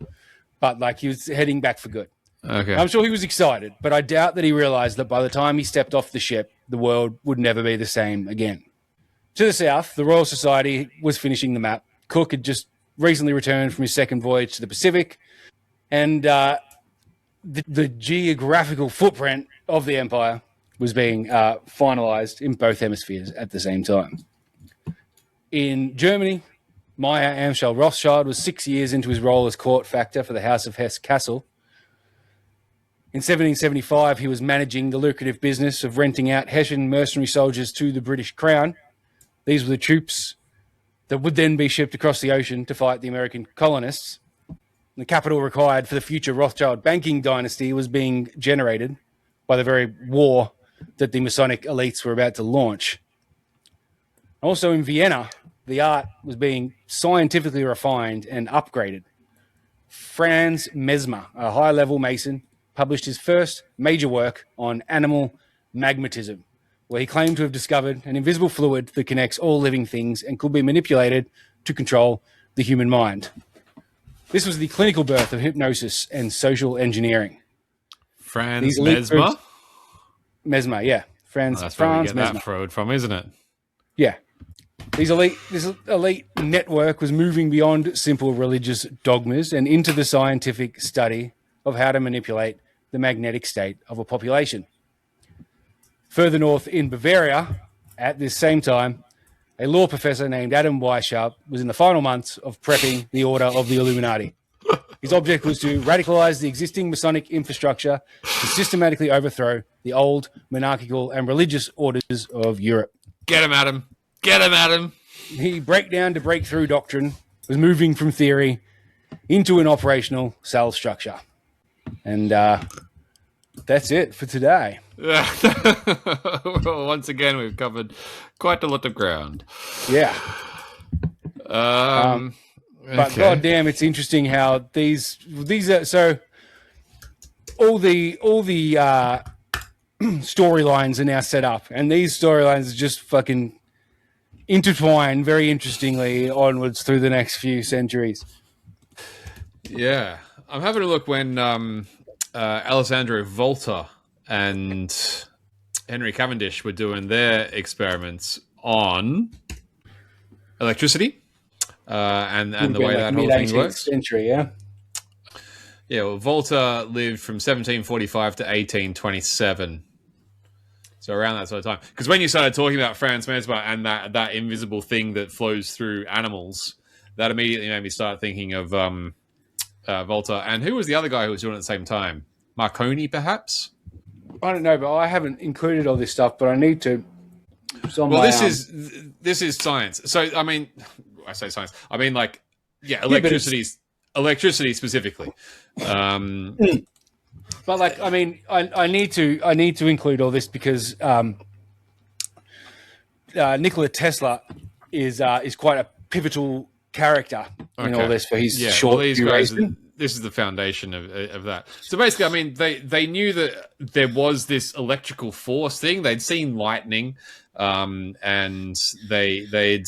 Speaker 2: but like he was heading back for good.
Speaker 3: Okay.
Speaker 2: I'm sure he was excited, but I doubt that he realized that by the time he stepped off the ship, the world would never be the same again. To the south, the Royal Society was finishing the map. Cook had just recently returned from his second voyage to the Pacific, and the geographical footprint of the empire was being finalized in both hemispheres at the same time. In Germany, Meyer Amschel Rothschild was 6 years into his role as court factor for the House of Hesse-Kassel. In 1775, he was managing the lucrative business of renting out Hessian mercenary soldiers to the British Crown. These were the troops that would then be shipped across the ocean to fight the American colonists. The capital required for the future Rothschild banking dynasty was being generated by the very war that the Masonic elites were about to launch. Also in Vienna, the art was being scientifically refined and upgraded. Franz Mesmer, a high-level Mason, published his first major work on animal magnetism, where he claimed to have discovered an invisible fluid that connects all living things and could be manipulated to control the human mind. This was the clinical birth of hypnosis and social engineering.
Speaker 3: Franz Mesmer?
Speaker 2: Mesmer, yeah.
Speaker 3: That's where we
Speaker 2: Franz
Speaker 3: get
Speaker 2: Mesmer.
Speaker 3: that Freud from, isn't it?
Speaker 2: Yeah. This elite network was moving beyond simple religious dogmas and into the scientific study of how to manipulate the magnetic state of a population. Further north in Bavaria, at this same time, a law professor named Adam Weishaupt was in the final months of prepping the Order of the Illuminati. His object was to radicalize the existing Masonic infrastructure to systematically overthrow the old monarchical and religious orders of Europe.
Speaker 3: Get him, Adam. Get him, Adam.
Speaker 2: The breakdown to breakthrough doctrine was moving from theory into an operational cell structure. And that's it for today.
Speaker 3: Well, once again, we've covered quite a lot of ground.
Speaker 2: Yeah.
Speaker 3: Okay.
Speaker 2: But goddamn, it's interesting how these are so all the storylines are now set up, and these storylines are just fucking intertwined very interestingly onwards through the next few centuries.
Speaker 3: Yeah, I'm having a look when Alessandro Volta and Henry Cavendish were doing their experiments on electricity and the way that whole thing works.
Speaker 2: Century, yeah.
Speaker 3: Yeah, well, Volta lived from 1745 to 1827. So around that sort of time. Because when you started talking about Franz Mesmer and that invisible thing that flows through animals, that immediately made me start thinking of Volta. And who was the other guy who was doing it at the same time? Marconi, perhaps?
Speaker 2: I don't know, but I haven't included all this stuff, but I need to.
Speaker 3: Well, this is science. So, I mean, I say science. I mean, like, yeah, electricity specifically.
Speaker 2: But like, I mean, I need to include all this because Nikola Tesla is quite a pivotal character in all this for his short duration.
Speaker 3: This is the foundation of that. So basically, I mean, they knew that there was this electrical force thing. They'd seen lightning, and they'd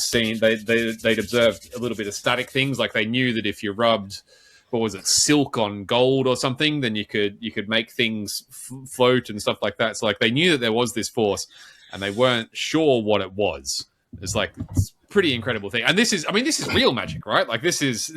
Speaker 3: observed a little bit of static things. Like they knew that if you rubbed, what was it, silk on gold or something, then you could make things float and stuff like that. So like they knew that there was this force, and they weren't sure what it was. It's like it's a pretty incredible thing. And this is real magic, right? Like this is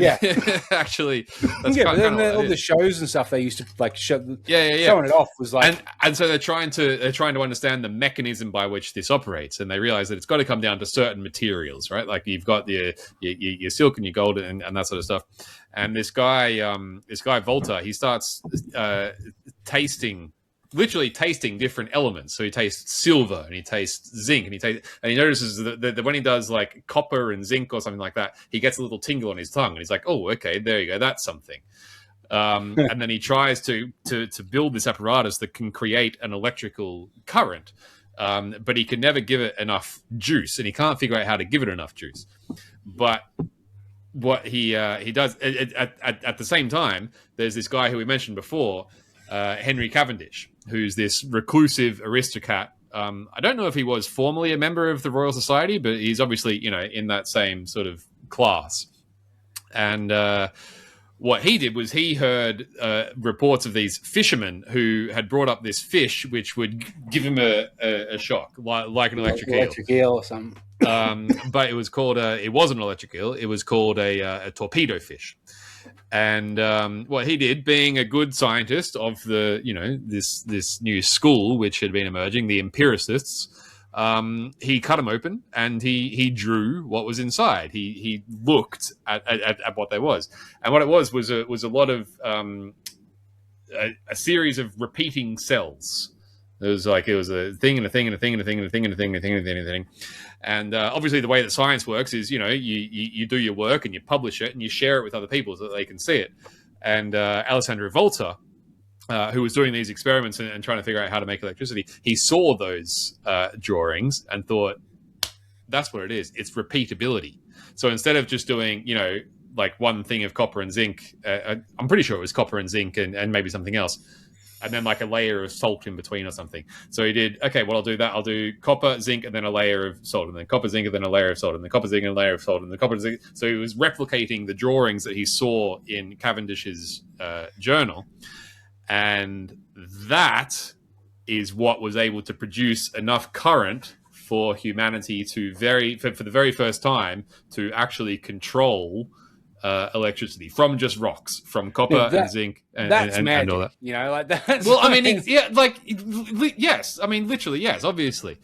Speaker 3: actually that's
Speaker 2: but then all the shows and stuff they used to like showing it off was like
Speaker 3: and so they're trying to understand the mechanism by which this operates, and they realize that it's got to come down to certain materials, right? Like you've got your silk and your gold and that sort of stuff. And this guy Volta, he starts tasting literally tasting different elements. So he tastes silver and he tastes zinc and he notices that when he does like copper and zinc or something like that, he gets a little tingle on his tongue and he's like, oh, okay, there you go, that's something. And then he tries to build this apparatus that can create an electrical current, but he can never give it enough juice, and he can't figure out how to give it enough juice. But what he does at the same time, there's this guy who we mentioned before, Henry Cavendish, who's this reclusive aristocrat. I don't know if he was formerly a member of the Royal Society, but he's obviously, in that same sort of class. And what he did was he heard reports of these fishermen who had brought up this fish, which would give him a shock, like an electric eel.
Speaker 2: Electric eel or something.
Speaker 3: But it was called it wasn't an electric eel. It was called a torpedo fish. And what he did, being a good scientist of the, this new school which had been emerging, the empiricists, he cut them open and he drew what was inside. He looked at what there was, and what it was a lot of a series of repeating cells. It was a thing and a thing and a thing and a thing and a thing and a thing and a thing and a thing. And obviously the way that science works is, you do your work and you publish it and you share it with other people so that they can see it. And Alessandro Volta, who was doing these experiments and trying to figure out how to make electricity, he saw those drawings and thought, that's what it is. It's repeatability. So instead of just doing, like one thing of copper and zinc, I'm pretty sure it was copper and zinc and maybe something else, and then like a layer of salt in between or something. So he did, okay, well, I'll do that. I'll do copper, zinc, and then a layer of salt, and then copper, zinc, and then a layer of salt, and then copper, zinc, and a layer of salt, and then copper, zinc. So he was replicating the drawings that he saw in Cavendish's journal. And that is what was able to produce enough current for humanity to for the very first time to actually control electricity from just rocks, from copper and zinc and all that.
Speaker 2: Like that.
Speaker 3: Well, I mean, yes. I mean, literally, yes, obviously.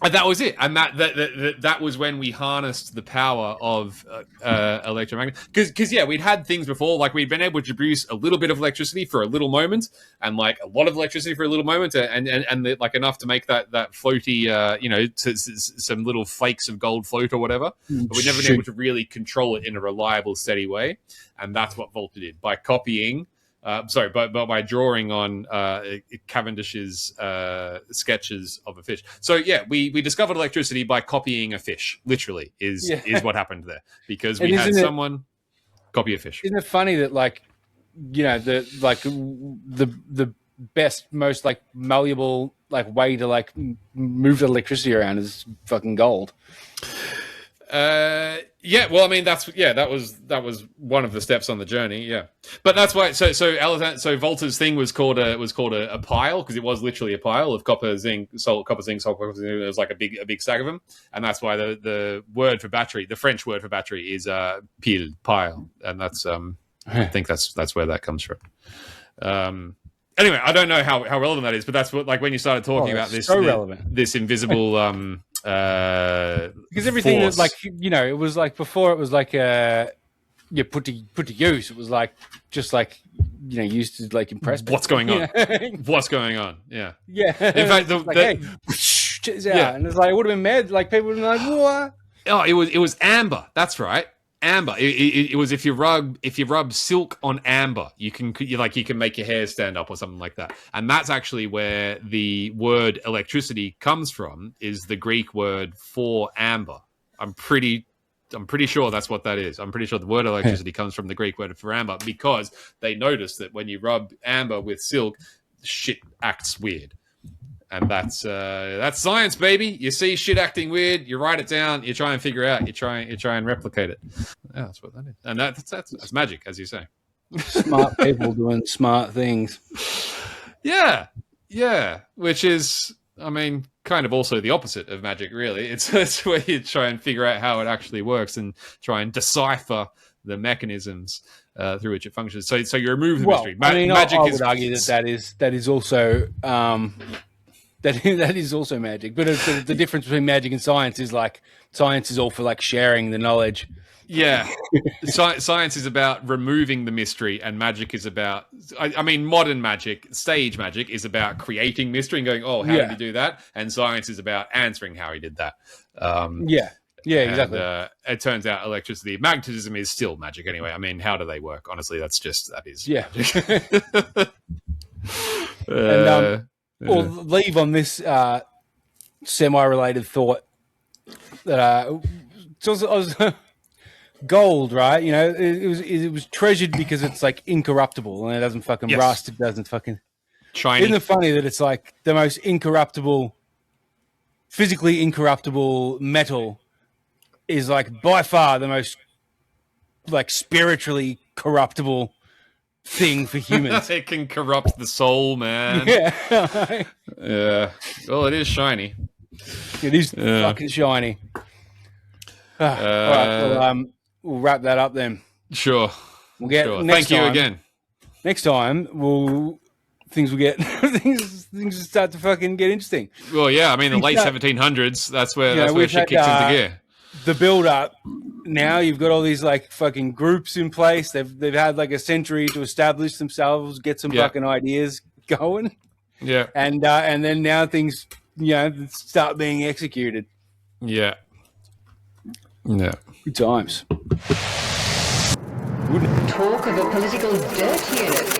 Speaker 3: And that was it. And that was when we harnessed the power of electromagnet. Because, we'd had things before, like we'd been able to produce a little bit of electricity for a little moment and like a lot of electricity for a little moment and like enough to make that floaty, some little flakes of gold float or whatever. But we'd never been able to really control it in a reliable, steady way. And that's what Volta did by copying. By drawing on Cavendish's sketches of a fish. So we discovered electricity by copying a fish. Literally, is what happened there, because we had someone copy a fish.
Speaker 2: Isn't it funny that the best, most like malleable way to like move the electricity around is fucking gold.
Speaker 3: Well, I mean, that was one of the steps on the journey. Yeah, but that's why. So Volta's thing was called a pile, because it was literally a pile of copper, zinc, salt, copper, zinc, salt, copper, zinc. It was like a big stack of them, and that's why the word for battery, the French word for battery, is pile, and that's I think that's where that comes from. Anyway, I don't know how relevant that is, but that's what, like, when you started talking about this,
Speaker 2: relevant.
Speaker 3: This invisible
Speaker 2: because everything
Speaker 3: force.
Speaker 2: was it was like before, it was like you put to use. It was like just like used to like impress people.
Speaker 3: What's going on? What's going on? Yeah.
Speaker 2: In
Speaker 3: fact,
Speaker 2: hey, it's out. And it's like, it would have been mad. Like, people would have been like, what?
Speaker 3: Oh, it was amber. That's right. Amber. It was if you rub silk on amber, you can make your hair stand up or something like that. And that's actually where the word electricity comes from, is the Greek word for amber. I'm pretty sure that's what that is. I'm pretty sure the word electricity comes from the Greek word for amber, because they noticed that when you rub amber with silk, shit acts weird. And that's science, baby. You see shit acting weird, you write it down, you try and figure out, you try and replicate it. Yeah, that's what that is. And that's magic, as you say.
Speaker 2: Smart people doing smart things.
Speaker 3: Yeah. Which is, I mean, kind of also the opposite of magic, really. It's where you try and figure out how it actually works and try and decipher the mechanisms through which it functions. So you remove the mystery.
Speaker 2: Magic I would argue that is also that is also magic. But the difference between magic and science is like Science is all for like sharing the knowledge.
Speaker 3: Yeah. Science is about removing the mystery, and magic is about, I mean, modern magic, stage magic is about creating mystery and going, oh, how did he do that? And science is about answering how he did that.
Speaker 2: Yeah, exactly.
Speaker 3: And, it turns out electricity, magnetism is still magic anyway. I mean, how do they work? Honestly, that is magic.
Speaker 2: And we'll leave on this semi-related thought that I was gold, right? You know, it was treasured because it's like incorruptible and it doesn't fucking rust. It doesn't fucking
Speaker 3: shiny.
Speaker 2: Isn't it funny that it's like the most incorruptible, physically incorruptible metal is like by far the most like spiritually corruptible thing for humans.
Speaker 3: It can corrupt the soul, man.
Speaker 2: Yeah.
Speaker 3: Yeah. Well, it is shiny.
Speaker 2: It is fucking shiny. All right, well, we'll wrap that up then.
Speaker 3: Sure.
Speaker 2: We'll get
Speaker 3: Thank you again.
Speaker 2: Next time, things will start to fucking get interesting.
Speaker 3: Well, yeah, I mean, the late 1700s, that's where shit kicks into gear.
Speaker 2: The build up. Now you've got all these like fucking groups in place. They've had like a century to establish themselves, get some fucking ideas going.
Speaker 3: Yeah.
Speaker 2: And then now things, start being executed.
Speaker 3: Yeah. Yeah.
Speaker 2: Good times.
Speaker 1: Talk of a political dirt unit.